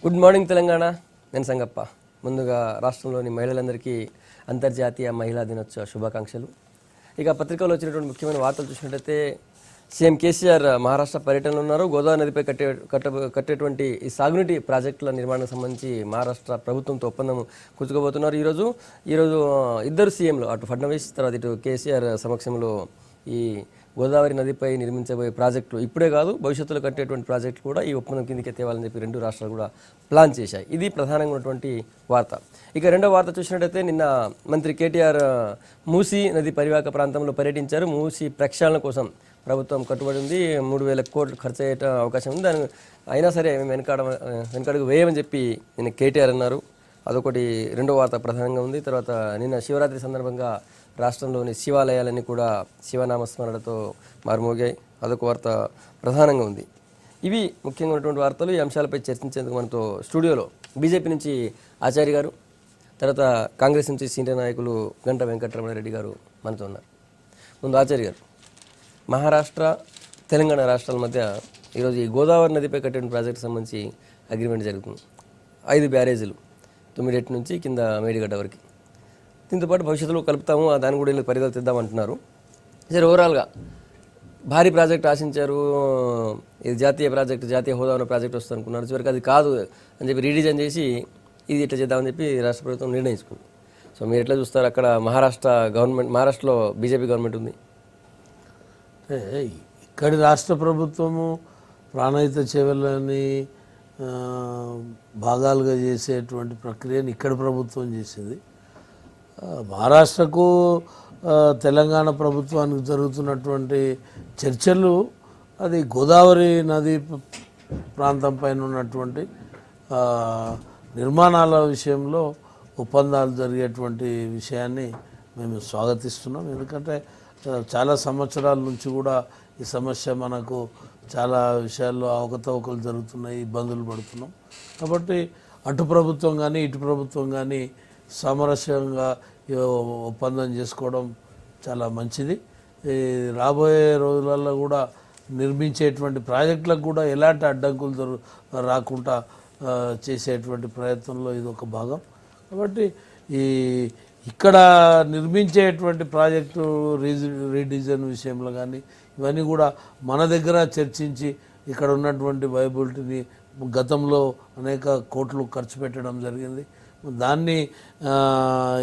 Good morning Telangana. నేను సంగప్ప. ముందుగా రాష్ట్రంలోని మహిళలందరికీ అంతర్జాతీయ మహిళా దినోత్సవ శుభాకాంక్షలు. ఇక పత్రికలో వచ్చినటువంటి ముఖ్యమైన వార్తలు చూసినట్టయితే సీఎం కేసీఆర్ మహారాష్ట్ర పర్యటనలో ఉన్నారు. గోదావరి నదిపై కట్టేటువంటి ఈ సాగునీటి ప్రాజెక్టుల నిర్మాణానికి సంబంధించి మహారాష్ట్ర ప్రభుత్వంతో ఒప్పందం కుదుర్చుకోబోతున్నారు. ఈరోజు ఇద్దరు సీఎంలు, అటు ఫడ్నవీస్ తర్వాత ఇటు కేసీఆర్ సమక్షంలో ఈ గోదావరి నదిపై నిర్మించబోయే ప్రాజెక్టులు ఇప్పుడే కాదు భవిష్యత్తులో కట్టేటువంటి ప్రాజెక్టులు కూడా ఈ ఒప్పందం కిందకి తేవాలని చెప్పి రెండు రాష్ట్రాలు కూడా ప్లాన్ చేశాయి. ఇది ప్రధానంగా ఉన్నటువంటి వార్త. ఇక రెండో వార్త చూసినట్టయితే నిన్న మంత్రి కేటీఆర్ మూసీ నది పరివాహక ప్రాంతంలో పర్యటించారు. మూసీ ప్రక్షాళన కోసం ప్రభుత్వం కట్టుబడి ఉంది. 3,000 కోట్లు ఖర్చు అయ్యే అవకాశం ఉంది. దాని అయినా సరే మేము వెనకడుగు వేయమని చెప్పి నిన్న కేటీఆర్ అన్నారు. అదొకటి రెండో వార్త ప్రధానంగా ఉంది. తర్వాత నిన్న శివరాత్రి సందర్భంగా రాష్ట్రంలోని శివాలయాలన్నీ కూడా శివనామస్మరణతో మారుమోగాయి. అదొక వార్త ప్రధానంగా ఉంది. ఇవి ముఖ్యంగా ఉన్నటువంటి వార్తలు. ఈ అంశాలపై చర్చించేందుకు మనతో స్టూడియోలో బీజేపీ నుంచి ఆచార్య గారు, తర్వాత కాంగ్రెస్ నుంచి సీనియర్ నాయకులు గంట వెంకటరమణారెడ్డి గారు మనతో ఉన్నారు. ముందు ఆచార్య గారు, మహారాష్ట్ర తెలంగాణ రాష్ట్రాల మధ్య ఈరోజు ఈ గోదావరి నదిపై కట్టిన ప్రాజెక్టు సంబంధించి అగ్రిమెంట్ జరుగుతుంది. 5 బ్యారేజీలు తుమ్మిడెట్టు నుంచి కింద మేడిగడ్డ వరకు. దీంతోపాటు భవిష్యత్తులో కలుపుతాము, దాన్ని కూడా వీళ్ళకి పరిధులు తెద్దామంటున్నారు. సరే, ఓవరాల్గా భారీ ప్రాజెక్ట్ ఆశించారు. ఇది జాతీయ హోదా ఉన్న ప్రాజెక్ట్ వస్తుంది అనుకున్నారు. చివరికి అది కాదు అని చెప్పి రీడిజైన్ చేసి ఇది ఇట్లా చేద్దామని చెప్పి రాష్ట్ర ప్రభుత్వం నిర్ణయించుకుంది. సో మీరు ఎట్లా చూస్తారు? అక్కడ మహారాష్ట్రలో బీజేపీ గవర్నమెంట్ ఉంది. ఇక్కడి రాష్ట్ర ప్రభుత్వము ప్రాణహిత చేవలని భాగాలుగా చేసేటువంటి ప్రక్రియను ఇక్కడ ప్రభుత్వం చేసింది. మహారాష్ట్రకు తెలంగాణ ప్రభుత్వానికి జరుగుతున్నటువంటి చర్చలు అది గోదావరి నది ప్రాంతం పైన ఉన్నటువంటి నిర్మాణాల విషయంలో ఒప్పందాలు జరిగేటువంటి విషయాన్ని మేము స్వాగతిస్తున్నాం. ఎందుకంటే చాలా సంవత్సరాల నుంచి కూడా ఈ సమస్య మనకు చాలా విషయాల్లో అవకతవకలు జరుగుతున్నాయి, ఇబ్బందులు పడుతున్నాం. కాబట్టి అటు ప్రభుత్వం కానీ ఇటు ప్రభుత్వం కానీ సామరస్యంగా ఒప్పందం చేసుకోవడం చాలా మంచిది. రాబోయే రోజులలో కూడా నిర్మించేటువంటి ప్రాజెక్టులకు కూడా ఎలాంటి అడ్డంకులు రాకుండా చేసేటువంటి ప్రయత్నంలో ఇది ఒక భాగం. కాబట్టి ఇక్కడ నిర్మించేటువంటి ప్రాజెక్టు రీడిజైన్ విషయంలో కానీ ఇవన్నీ కూడా మన దగ్గర చర్చించి ఇక్కడ ఉన్నటువంటి వైబిలిటీని గతంలో అనేక కోట్లు ఖర్చు పెట్టడం జరిగింది. దాన్ని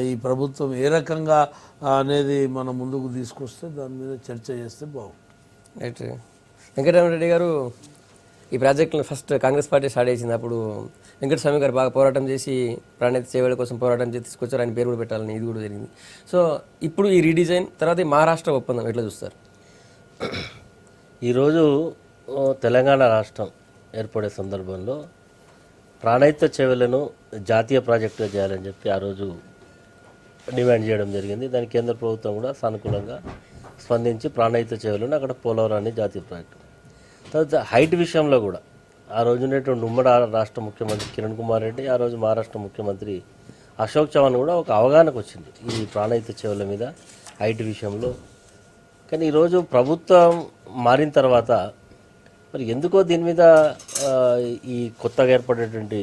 ఈ ప్రభుత్వం ఏ రకంగా అనేది మనం ముందుకు తీసుకొస్తే దాని మీద చర్చ చేస్తే బాగుంటుంది. రైట్. వెంకటరామరెడ్డి గారు, ఈ ప్రాజెక్టును ఫస్ట్ కాంగ్రెస్ పార్టీ స్టార్ట్ చేసింది. అప్పుడు వెంకటస్వామి గారు బాగా పోరాటం చేసి ప్రాణహిత సేవల కోసం పోరాటం చేసి తీసుకొచ్చారు. ఆయన పేరు కూడా పెట్టాలని ఇది కూడా జరిగింది. సో ఇప్పుడు ఈ రీడిజైన్ తర్వాత ఈ మహారాష్ట్ర ఒప్పందం ఎట్లా చూస్తారు? ఈరోజు తెలంగాణ రాష్ట్రం ఏర్పడే సందర్భంలో ప్రాణహిత చేవలను జాతీయ ప్రాజెక్టుగా చేయాలని చెప్పి ఆ రోజు డిమాండ్ చేయడం జరిగింది. దానికి కేంద్ర ప్రభుత్వం కూడా సానుకూలంగా స్పందించి ప్రాణహిత చేవలను అక్కడ పోలవరాన్ని జాతీయ ప్రాజెక్టు. తర్వాత హైట్ విషయంలో కూడా ఆ రోజు ఉండేటువంటి ఉమ్మడి రాష్ట్ర ముఖ్యమంత్రి కిరణ్ కుమార్ రెడ్డి, ఆ రోజు మహారాష్ట్ర ముఖ్యమంత్రి అశోక్ చవాన్ కూడా ఒక అవగాహనకు వచ్చింది ఈ ప్రాణహిత చేవల మీద హైట్ విషయంలో. కానీ ఈరోజు ప్రభుత్వం మారిన తర్వాత మరి ఎందుకో దీని మీద ఈ కొత్తగా ఏర్పడేటువంటి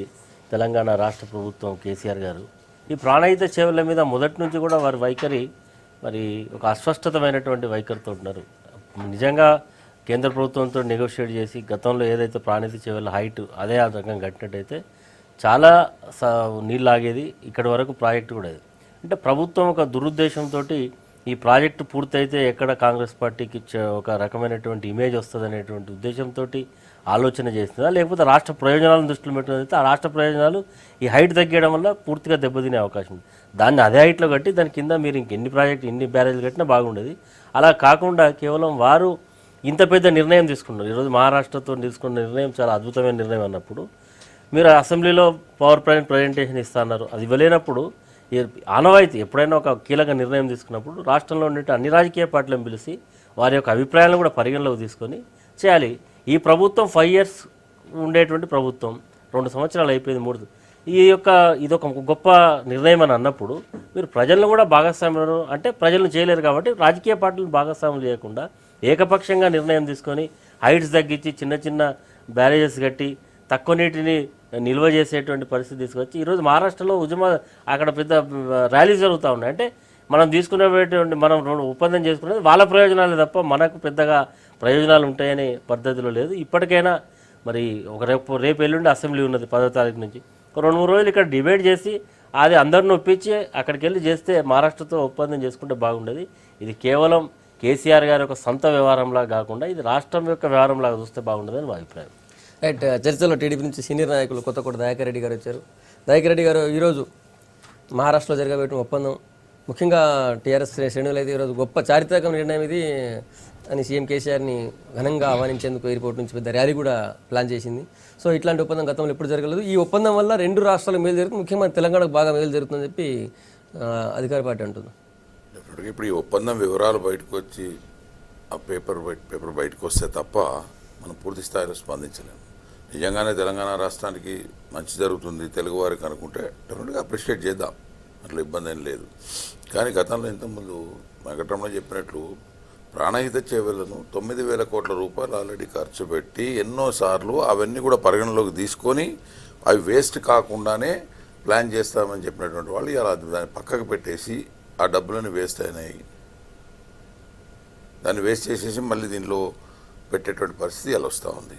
తెలంగాణ రాష్ట్ర ప్రభుత్వం కేసీఆర్ గారు ఈ ప్రాణహిత చేవల మీద మొదటి నుంచి కూడా వారి వైఖరి మరి ఒక అస్పష్టతమైనటువంటి వైఖరితో ఉన్నారు. నిజంగా కేంద్ర ప్రభుత్వంతో నెగోషియేట్ చేసి గతంలో ఏదైతే ప్రాణహిత చేవల హైట్ అదే ఆ రకంగా కట్టినట్టయితే చాలా నీళ్ళు ఆగేది. ఇక్కడి వరకు ప్రాజెక్టు కూడా అంటే ప్రభుత్వం ఒక దురుద్దేశంతో ఈ ప్రాజెక్టు పూర్తయితే ఎక్కడ కాంగ్రెస్ పార్టీకి ఒక రకమైనటువంటి ఇమేజ్ వస్తుంది అనేటువంటి ఉద్దేశంతో ఆలోచన చేస్తుందా, లేకపోతే రాష్ట్ర ప్రయోజనాలను దృష్టిలో పెట్టుకుని ఆ రాష్ట్ర ప్రయోజనాలు ఈ హైట్ తగ్గడం వల్ల పూర్తిగా దెబ్బతినే అవకాశం ఉంది. దాన్ని అదే హైట్లో కట్టి దాని కింద మీరు ఎన్ని బ్యారేజ్లు కట్టినా బాగుండేది. అలా కాకుండా కేవలం వారు ఇంత పెద్ద నిర్ణయం తీసుకున్నారు. ఈరోజు మహారాష్ట్రతో తీసుకున్న నిర్ణయం చాలా అద్భుతమైన నిర్ణయం అన్నప్పుడు మీరు అసెంబ్లీలో పవర్ పాయింట్ ప్రజెంటేషన్ ఇస్తున్నారు. అది ఇవ్వలేనప్పుడు ఆనవాయితీ ఎప్పుడైనా ఒక కీలక నిర్ణయం తీసుకున్నప్పుడు రాష్ట్రంలో ఉండే అన్ని రాజకీయ పార్టీలను పిలిచి వారి యొక్క అభిప్రాయాలను కూడా పరిగణలోకి తీసుకొని చేయాలి. ఈ ప్రభుత్వం 5 years ఉండేటువంటి ప్రభుత్వం 2 సంవత్సరాలు అయిపోయింది. ఇదొక గొప్ప నిర్ణయం అని అన్నప్పుడు మీరు ప్రజలను కూడా భాగస్వామ్యం అంటే ప్రజలను చేయలేరు. కాబట్టి రాజకీయ పార్టీలను భాగస్వామ్యం చేయకుండా ఏకపక్షంగా నిర్ణయం తీసుకొని హైట్స్ తగ్గించి చిన్న చిన్న బ్యారేజెస్ కట్టి తక్కువ నీటిని నిల్వ చేసేటువంటి పరిస్థితి తీసుకొచ్చి ఈరోజు మహారాష్ట్రలో అక్కడ పెద్ద ర్యాలీస్ జరుగుతూ ఉన్నాయి. అంటే మనం తీసుకునేటువంటి మనం ఒప్పందం చేసుకునేది వాళ్ళ ప్రయోజనాలే తప్ప మనకు పెద్దగా ప్రయోజనాలు ఉంటాయనే పద్ధతిలో లేదు. ఇప్పటికైనా మరి రేపు ఎల్లుండి అసెంబ్లీ ఉన్నది 10వ తారీఖు నుంచి 2-3 రోజులు ఇక్కడ డిబేట్ చేసి అది అందరిని ఒప్పించి అక్కడికి వెళ్ళి చేస్తే మహారాష్ట్రతో ఒప్పందం చేసుకుంటే బాగుండేది. ఇది కేవలం కేసీఆర్ గారి యొక్క సొంత వ్యవహారంలా కాకుండా ఇది రాష్ట్రం యొక్క వ్యవహారంలాగా చూస్తే బాగుండదని మా అభిప్రాయం. రైట్. చర్చలో టీడీపీ నుంచి సీనియర్ నాయకులు కొత్తకోట దయాకర్ రెడ్డి గారు వచ్చారు. దయాకర్ రెడ్డి గారు, ఈరోజు మహారాష్ట్రలో జరగబెట్టిన ఒప్పందం ముఖ్యంగా టీఆర్ఎస్ శ్రేణులు అయితే ఈరోజు గొప్ప చారిత్రక నిర్ణయం ఇది అని సీఎం కేసీఆర్ని ఘనంగా ఆహ్వానించేందుకు ఎయిర్పోర్ట్ నుంచి పెద్ద ర్యాలీ కూడా ప్లాన్ చేసింది. సో ఇట్లాంటి ఒప్పందం గతంలో ఎప్పుడు జరగలేదు. ఈ ఒప్పందం వల్ల 2 రాష్ట్రాలకు మేలు జరుగుతుంది, ముఖ్యంగా తెలంగాణకు బాగా మేలు జరుగుతుందని చెప్పి అధికార పార్టీ అంటుంది. ఇప్పుడు ఈ ఒప్పందం వివరాలు బయటకు వచ్చి ఆ పేపర్ బయటకు వస్తే తప్ప మనం పూర్తి స్థాయిలో స్పందించలేము. నిజంగానే తెలంగాణ రాష్ట్రానికి మంచి జరుగుతుంది తెలుగు వారికి అనుకుంటే డెఫినెట్గా అప్రిషియేట్ చేద్దాం, అట్లా ఇబ్బంది ఏం లేదు. కానీ గతంలో ఇంతకుముందు వెంకటరమణ చెప్పినట్లు ప్రాణహిత చేవెళ్లను 9,000 కోట్ల రూపాయలు ఆల్రెడీ ఖర్చు పెట్టి ఎన్నోసార్లు అవన్నీ కూడా పరిగణలోకి తీసుకొని అవి వేస్ట్ కాకుండానే ప్లాన్ చేస్తామని చెప్పినటువంటి వాళ్ళు ఇలా దాన్ని పక్కకు పెట్టేసి ఆ డబ్బులని వేస్ట్ అయినాయి. దాన్ని వేస్ట్ చేసేసి మళ్ళీ దీనిలో పెట్టేటువంటి పరిస్థితి అలా వస్తూ ఉంది.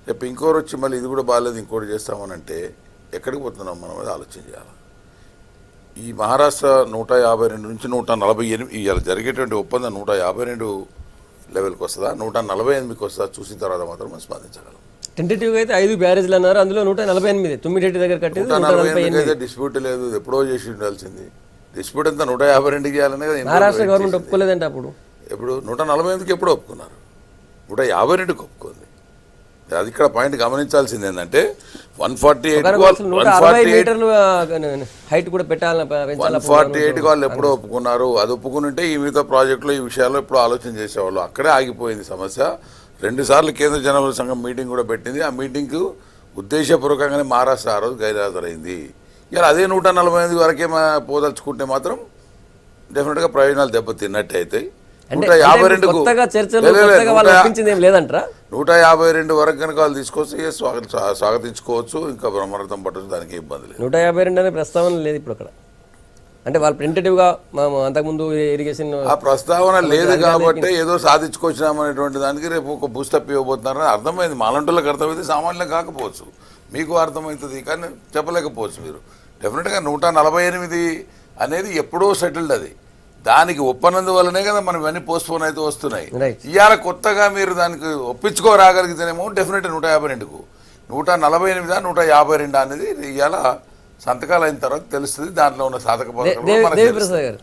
రేపు ఇంకోరు వచ్చి మళ్ళీ ఇది కూడా బాగాలేదు ఇంకోటి చేస్తామనంటే ఎక్కడికి పోతున్నాం మనం అది ఆలోచన చేయాలి. ఈ మహారాష్ట్ర 152 నుంచి 148 ఇవాళ జరిగేటువంటి ఒప్పందం 152 లెవెల్కి వస్తుందా 148కి వస్తుందా చూసిన తర్వాత మాత్రం మనం స్పందించగలం. టెంటేటివ్గా అయితే 5 బ్యారేజ్లు అన్నారు, అందులో 148 9 దగ్గర కట్టేది 148 అయితే డిస్ప్యూట్ లేదు, ఎప్పుడో చేసి ఉండాల్సింది. డిస్ప్యూట్ అంతా 152 చేయాలనే కదా మహారాష్ట్ర గవర్నమెంట్ ఒప్పుకోలేదంటే అప్పుడు. ఎప్పుడు 148కి ఎప్పుడు ఒప్పుకున్నారు, 152కి ఒప్పుకుంది. అది ఇక్కడ పాయింట్ గమనించాల్సింది ఏంటంటే 148 వాళ్ళు ఎప్పుడో ఒప్పుకున్నారు. అది ఒప్పుకునింటే ఈ మిగతా ప్రాజెక్టులో ఈ విషయాల్లో ఎప్పుడో ఆలోచన చేసేవాళ్ళు. అక్కడే ఆగిపోయింది సమస్య. 2 సార్లు కేంద్ర జనవరి సంఘం మీటింగ్ కూడా పెట్టింది. ఆ మీటింగ్కు ఉద్దేశపూర్వకంగానే మహారాష్ట్ర ఆ రోజు గైర్హాజరైంది. ఇలా అదే 148 వరకే పోదలుచుకుంటే మాత్రం డెఫినెట్గా ప్రయోజనాలు దెబ్బతిన్నట్టు అవుతాయి. 152 వరకు కనుక వాళ్ళు తీసుకొస్తే స్వాగతించుకోవచ్చు, ఇంకా బ్రహ్మరథం పట్టచ్చు, దానికి ఇబ్బంది లేదు. 152 అనే ప్రస్తావన లేదు ఇప్పుడు అక్కడ. అంటే వాళ్ళు ప్రింటేటివ్గా అంతకుముందు ఇరిగేషన్ ఆ ప్రస్తావన లేదు కాబట్టి ఏదో సాధించుకొచ్చినామనేటువంటి దానికి రేపు ఒక బూస్టప్ ఇవ్వబోతున్నారని అర్థమైంది. మాలంటోళ్ళకి అర్థమైంది, సామాన్యులకు కాకపోవచ్చు, మీకు అర్థమవుతుంది కానీ చెప్పలేకపోవచ్చు మీరు. డెఫినెట్గా 148 అనేది ఎప్పుడో సెటిల్డ్. అది దానికి ఒప్పనందు వల్లనే కదా మనం ఇవన్నీ పోస్ట్పోన్ అయితే వస్తున్నాయి. ఇవాళ కొత్తగా మీరు దానికి ఒప్పించుకోరాగలిగితేనేమో డెఫినెట్ 152కు 148 152 అనేది ఇవాళ సంతకాలు అయిన తర్వాత తెలుస్తుంది. దాంట్లో ఉన్న సాధక దేవిప్రసాద్ గారు,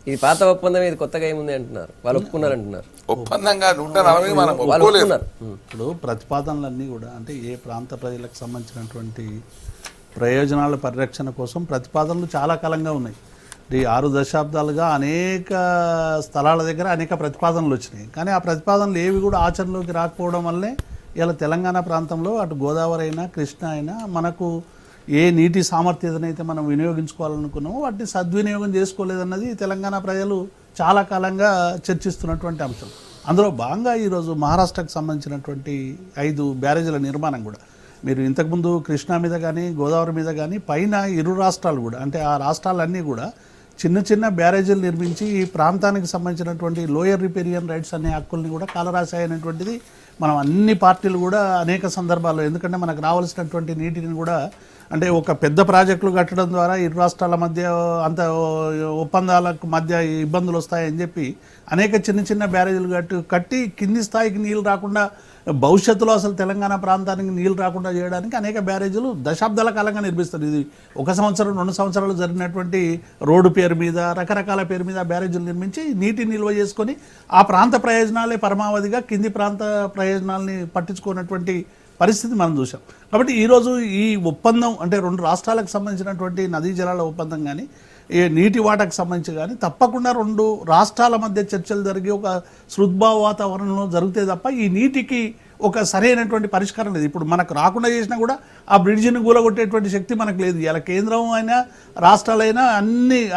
ఇది పాత ఒప్పందం, ఇది కొత్తగా ఏముంది అంటున్నారు, వాళ్ళు ఒప్పుకున్నారు అంటున్నారు. ఒప్పందంగా 140 మనం ఒప్పుకోలేదు. ఇప్పుడు ప్రతిపాదనలన్నీ కూడా అంటే ఏ ప్రాంత ప్రజలకు సంబంధించినటువంటి ప్రయోజనాల పరిరక్షణ కోసం ప్రతిపాదనలు చాలా కాలంగా ఉన్నాయి. ఈ 6 దశాబ్దాలుగా అనేక స్థలాల దగ్గర అనేక ప్రతిపాదనలు వచ్చినాయి. కానీ ఆ ప్రతిపాదనలు ఏవి కూడా ఆచరణలోకి రాకపోవడం వల్లే ఇలా తెలంగాణ ప్రాంతంలో అటు గోదావరి అయినా కృష్ణ అయినా మనకు ఏ నీటి సామర్థ్యతనైతే మనం వినియోగించుకోవాలనుకున్నామో వాటిని సద్వినియోగం చేసుకోలేదన్నది తెలంగాణ ప్రజలు చాలా కాలంగా చర్చిస్తున్నటువంటి అంశం. అందులో భాగంగా ఈరోజు మహారాష్ట్రకు సంబంధించినటువంటి 5 బ్యారేజీల నిర్మాణం కూడా మీరు ఇంతకుముందు కృష్ణా మీద కానీ గోదావరి మీద కానీ పైన ఇరు రాష్ట్రాలు కూడా అంటే ఆ రాష్ట్రాలన్నీ కూడా చిన్న చిన్న బ్యారేజీలు నిర్మించి ఈ ప్రాంతానికి సంబంధించినటువంటి లోయర్ రిపేరియన్ రైట్స్ అనే హక్కుల్ని కూడా కాలరాశాయనేటువంటిది మనం అన్ని పార్టీలు కూడా అనేక సందర్భాల్లో, ఎందుకంటే మనకు రావాల్సినటువంటి నీటిని కూడా అంటే ఒక పెద్ద ప్రాజెక్టులు కట్టడం ద్వారా ఇరు రాష్ట్రాల మధ్య అంత ఒప్పందాలకు మధ్య ఇబ్బందులు వస్తాయని చెప్పి అనేక చిన్న చిన్న బ్యారేజీలు కట్టి కింది స్థాయికి నీళ్ళు రాకుండా భవిష్యత్తులో అసలు తెలంగాణ ప్రాంతానికి నీళ్ళు రాకుండా చేయడానికి అనేక బ్యారేజీలు దశాబ్దాల కాలంగా నిర్మిస్తారు. ఇది 1 సంవత్సరం 2 సంవత్సరాలు జరిగినటువంటి రోడ్డు పేరు మీద రకరకాల పేరు మీద బ్యారేజీలు నిర్మించి నీటి నిల్వ చేసుకొని ఆ ప్రాంత ప్రయోజనాలే పరమావధిగా కింది ప్రాంత ప్రయోజనాలని పట్టించుకున్నటువంటి పరిస్థితి మనం చూసాం. కాబట్టి ఈరోజు ఈ ఒప్పందం అంటే 2 రాష్ట్రాలకు సంబంధించినటువంటి నదీ జలాల ఒప్పందం కానీ ఈ నీటి వాటాకు సంబంధించి కానీ తప్పకుండా 2 రాష్ట్రాల మధ్య చర్చలు జరిగి ఒక సృద్భావ వాతావరణంలో జరిగితే తప్ప ఈ నీటికి ఒక సరైనటువంటి పరిష్కారం లేదు. ఇప్పుడు మనకు రాకుండా చేసినా కూడా ఆ బ్రిడ్జిని కూలగొట్టేటువంటి శక్తి మనకు లేదు. ఇలా కేంద్రం అయినా రాష్ట్రాలైనా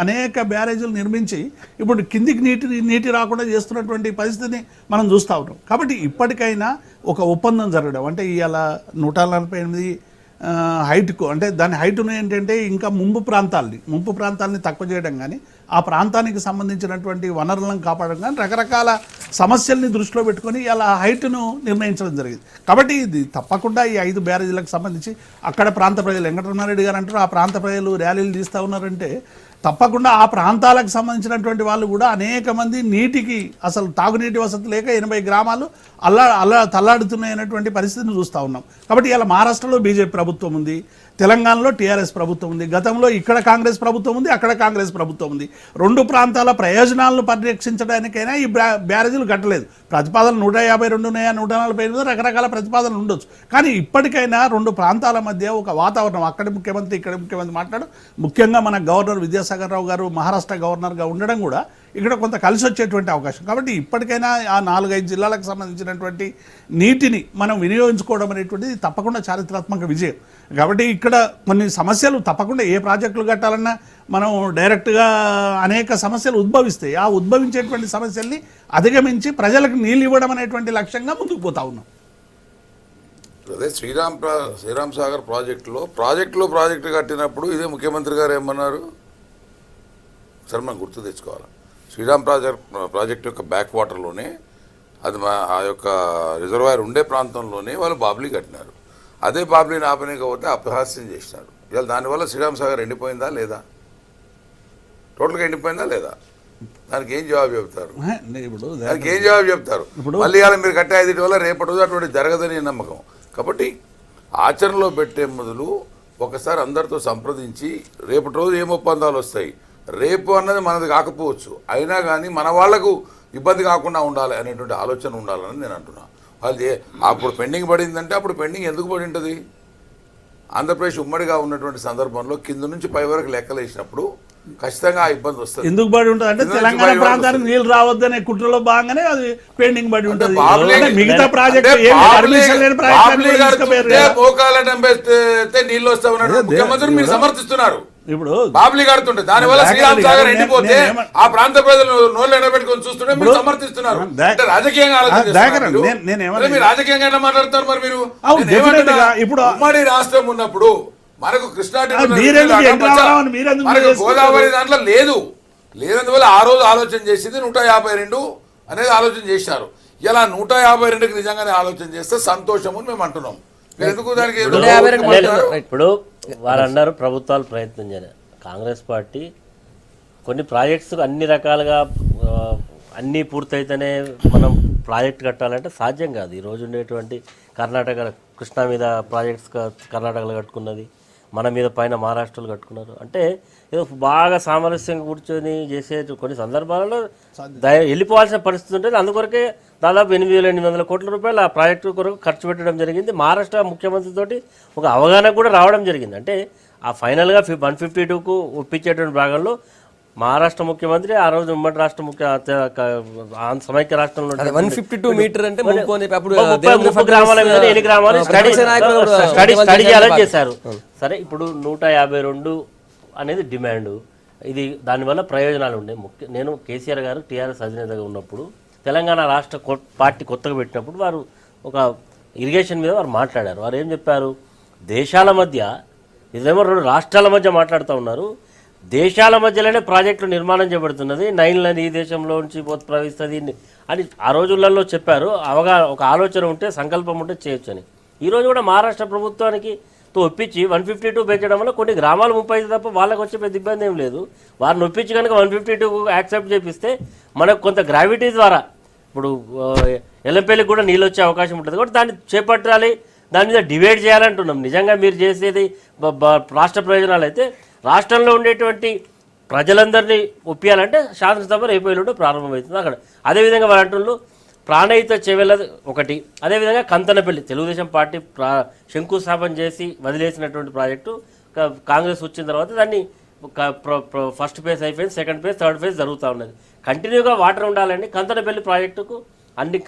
అనేక బ్యారేజీలు నిర్మించి ఇప్పుడు కిందికి నీటి రాకుండా చేస్తున్నటువంటి పరిస్థితిని మనం చూస్తూ ఉన్నాం. కాబట్టి ఇప్పటికైనా ఒక ఒప్పందం జరగడం అంటే ఇవాళ 148 హైట్కు అంటే దాని హైట్ను ఏంటంటే ఇంకా ముంపు ప్రాంతాలని తక్కువ చేయడం కానీ ఆ ప్రాంతానికి సంబంధించినటువంటి వనరులను కాపాడడం కానీ రకరకాల సమస్యల్ని దృష్టిలో పెట్టుకొని ఇలా హైట్ను నిర్ణయించడం జరిగింది. కాబట్టి ఇది తప్పకుండా ఈ 5 బ్యారేజీలకు సంబంధించి అక్కడ ప్రాంత ప్రజలు వెంకటరమణారెడ్డి గారు అంటారు ఆ ప్రాంత ప్రజలు ర్యాలీలు తీస్తూ ఉన్నారంటే తప్పకుండా ఆ ప్రాంతాలకు సంబంధించినటువంటి వాళ్ళు కూడా అనేక మంది నీటికి అసలు తాగునీటి వసతి లేక 80 గ్రామాలు తల్లాడుతున్నాయనేటువంటి పరిస్థితిని చూస్తూ ఉన్నాం. కాబట్టి ఇలా మహారాష్ట్రలో బీజేపీ ప్రభుత్వం ఉంది, తెలంగాణలో టీఆర్ఎస్ ప్రభుత్వం ఉంది, గతంలో ఇక్కడ కాంగ్రెస్ ప్రభుత్వం ఉంది, అక్కడ కాంగ్రెస్ ప్రభుత్వం ఉంది. 2 ప్రాంతాల ప్రయోజనాలను పరిరక్షించడానికైనా ఈ బ్యారేజీలు కట్టలేదు. ప్రతిపాదనలు 152 ఉన్నాయా 148 రకరకాల ప్రతిపాదనలు ఉండొచ్చు. కానీ ఇప్పటికైనా 2 ప్రాంతాల మధ్య ఒక వాతావరణం అక్కడ ముఖ్యమంత్రి ఇక్కడ ముఖ్యమంత్రి మాట్లాడు ముఖ్యంగా మన గవర్నర్ విద్యాసాగర్ రావు గారు మహారాష్ట్ర గవర్నర్గా ఉండడం కూడా ఇక్కడ కొంత కలిసి వచ్చేటువంటి అవకాశం. కాబట్టి ఇప్పటికైనా ఆ 4-5 జిల్లాలకు సంబంధించినటువంటి నీటిని మనం వినియోగించుకోవడం అనేటువంటిది తప్పకుండా చారిత్రాత్మక విజయం. కాబట్టి ఇక్కడ కొన్ని సమస్యలు తప్పకుండా ఏ ప్రాజెక్టులు కట్టాలన్నా మనం డైరెక్ట్గా అనేక సమస్యలు ఉద్భవిస్తాయి. ఆ ఉద్భవించేటువంటి సమస్యల్ని అధిగమించి ప్రజలకు నీళ్ళు ఇవ్వడం అనేటువంటి లక్ష్యంగా ముందుకు పోతా ఉన్నాం. అదే శ్రీరామ్ సాగర్ ప్రాజెక్టులో ప్రాజెక్టు కట్టినప్పుడు ఇదే ముఖ్యమంత్రి గారు ఏమన్నారు సరే మనం గుర్తు తెచ్చుకోవాలి. శ్రీరామ్ ప్రాజెక్ట్ యొక్క బ్యాక్ వాటర్లోనే అది ఆ యొక్క రిజర్వాయర్ ఉండే ప్రాంతంలోనే వాళ్ళు బాబ్లీ కట్టినారు. అదే బాబ్లీని ఆపనీకపోతే అపహాస్యం చేసినారు. ఇవాళ దానివల్ల శ్రీరామ్ సాగర్ ఎండిపోయిందా లేదా, టోటల్గా ఎండిపోయిందా లేదా, దానికి ఏం జవాబు చెప్తారు? దానికి ఏం జవాబు చెప్తారు? మళ్ళీ ఇవాళ మీరు కట్టే 5 వల్ల రేపటి రోజు అటువంటి జరగదని నమ్మకం. కాబట్టి ఆచరణలో పెట్టే మొదలు ఒకసారి అందరితో సంప్రదించి రేపటి రోజు ఏం ఒప్పందాలు వస్తాయి, రేపు అన్నది మనది కాకపోవచ్చు, అయినా కానీ మన వాళ్లకు ఇబ్బంది కాకుండా ఉండాలి అనేటువంటి ఆలోచన ఉండాలని నేను అంటున్నా. వాళ్ళు అప్పుడు పెండింగ్ పడిందంటే అప్పుడు పెండింగ్ ఎందుకు పడి ఉంటుంది? ఆంధ్రప్రదేశ్ ఉమ్మడిగా ఉన్నటువంటి సందర్భంలో కింద నుంచి పై వరకు లెక్కలు వేసినప్పుడు ఖచ్చితంగా ఆ ఇబ్బంది వస్తుంది. ఎందుకు పడి ఉంటుంది అంటే తెలంగాణ ప్రాంతానికి నీళ్లు రావద్దనే కుట్రలో భాగంగానే అది పెండింగ్ పడి ఉంటుంది. మిగతా ప్రాజెక్టు నీళ్ళు వస్తా ఉన్నాడు ముఖ్యమంత్రి మీరు సమర్థిస్తున్నారు. ఇప్పుడు బాబ్లీ కడుతుంటే దానివల్ల శ్రీరామ్ సాగర్ ఎండిపోతే ఆ ప్రాంత ప్రజలు నోళ్ళు ఎండబెట్టుకొని చూస్తుంటే మీరు సమర్థిస్తున్నారు. రాజకీయంగా మీరు రాజకీయంగా మాట్లాడతారు. మరి మీరు ఇప్పుడు ఉమ్మడి రాష్ట్రం ఉన్నప్పుడు మనకు కృష్ణా మనకు గోదావరి దాంట్లో లేనందువల్ల ఆ రోజు ఆలోచన చేసింది 152 అనేది ఆలోచన చేశారు. ఇలా 152కి నిజంగానే ఆలోచన చేస్తే సంతోషము మేము అంటున్నాం. ఎందుకు దానికి ఇప్పుడు వారు అన్నారు ప్రభుత్వాలు ప్రయత్నం చేయాలి. కాంగ్రెస్ పార్టీ కొన్ని ప్రాజెక్ట్స్ అన్ని రకాలుగా అన్నీ పూర్తయితేనే మనం ప్రాజెక్ట్ కట్టాలంటే సాధ్యం కాదు. ఈరోజు ఉండేటువంటి కర్ణాటక కృష్ణా మీద ప్రాజెక్ట్స్ కర్ణాటకలో కట్టుకున్నది, మన మీద పైన మహారాష్ట్రలో కట్టుకున్నారు. అంటే ఏదో బాగా సామరస్యంగా కూర్చొని చేసే కొన్ని సందర్భాలలో వెళ్ళిపోవాల్సిన పరిస్థితి ఉంటుంది. అందుకొరకే దాదాపు 8,800 కోట్ల రూపాయలు ఆ ప్రాజెక్టు కొరకు ఖర్చు పెట్టడం జరిగింది. మహారాష్ట్ర ముఖ్యమంత్రితోటి ఒక అవగాహన కూడా రావడం జరిగింది. అంటే ఆ ఫైనల్గా 152కు ఒప్పించేటువంటి భాగంలో మహారాష్ట్ర ముఖ్యమంత్రి ఆ రోజు ఉమ్మడి రాష్ట్ర సమైక్య రాష్ట్రంలో 152 మీటర్ అంటే 30 గ్రామాల మీద 8 గ్రామాలు స్టడీ చేయాలని చేశారు. సరే, ఇప్పుడు 152 అనేది డిమాండ్. ఇది దానివల్ల ప్రయోజనాలు ఉండే. నేను కేసీఆర్ గారు టీఆర్ఎస్ అధినేతగా ఉన్నప్పుడు తెలంగాణ రాష్ట్ర పార్టీ కొత్తగా పెట్టినప్పుడు వారు ఒక ఇరిగేషన్ మీద వారు మాట్లాడారు. వారు ఏం చెప్పారు, దేశాల మధ్య ఇదేమో 2 రాష్ట్రాల మధ్య మాట్లాడుతూ ఉన్నారు, దేశాల మధ్యలోనే ప్రాజెక్టులు నిర్మాణం చేయబడుతున్నది, నైల్ నది ఈ దేశంలో నుంచి ప్రవహిస్తుంది అని ఆ రోజులలో చెప్పారు. ఒక ఆలోచన ఉంటే సంకల్పం ఉంటే చేయొచ్చు అని. ఈరోజు కూడా మహారాష్ట్ర ప్రభుత్వానికి ఒప్పించి 152 పెంచడం వల్ల కొన్ని గ్రామాలు 35 తప్ప వాళ్ళకి వచ్చే పెద్ద ఇబ్బంది ఏం లేదు. వారిని ఒప్పించి కనుక 152 యాక్సెప్ట్ చేపిస్తే మనకు కొంత గ్రావిటీ ద్వారా ఇప్పుడు ఎల్లంపల్లికి కూడా నీళ్ళు వచ్చే అవకాశం ఉంటుంది. కాబట్టి దాన్ని చేపట్టాలి, దాని మీద డిబేట్ చేయాలంటున్నాం. నిజంగా మీరు చేసేది రాష్ట్ర ప్రయోజనాలు అయితే రాష్ట్రంలో ఉండేటువంటి ప్రజలందరినీ ఒప్పియాలంటే శాసనసభ రేపు ఎల్లుండి ప్రారంభమవుతుంది అక్కడ. అదేవిధంగా వారు అంటున్నారు ప్రాణహిత చెవెల ఒకటి, అదేవిధంగా కంతనపల్లి తెలుగుదేశం పార్టీ శంకుస్థాపన చేసి వదిలేసినటువంటి ప్రాజెక్టు కాంగ్రెస్ వచ్చిన తర్వాత దాన్ని ఫస్ట్ ఫేజ్ అయిపోయింది, సెకండ్ ఫేజ్, థర్డ్ ఫేజ్ జరుగుతూ ఉన్నది. కంటిన్యూగా వాటర్ ఉండాలండి. కంతనపల్లి ప్రాజెక్టుకు అన్ని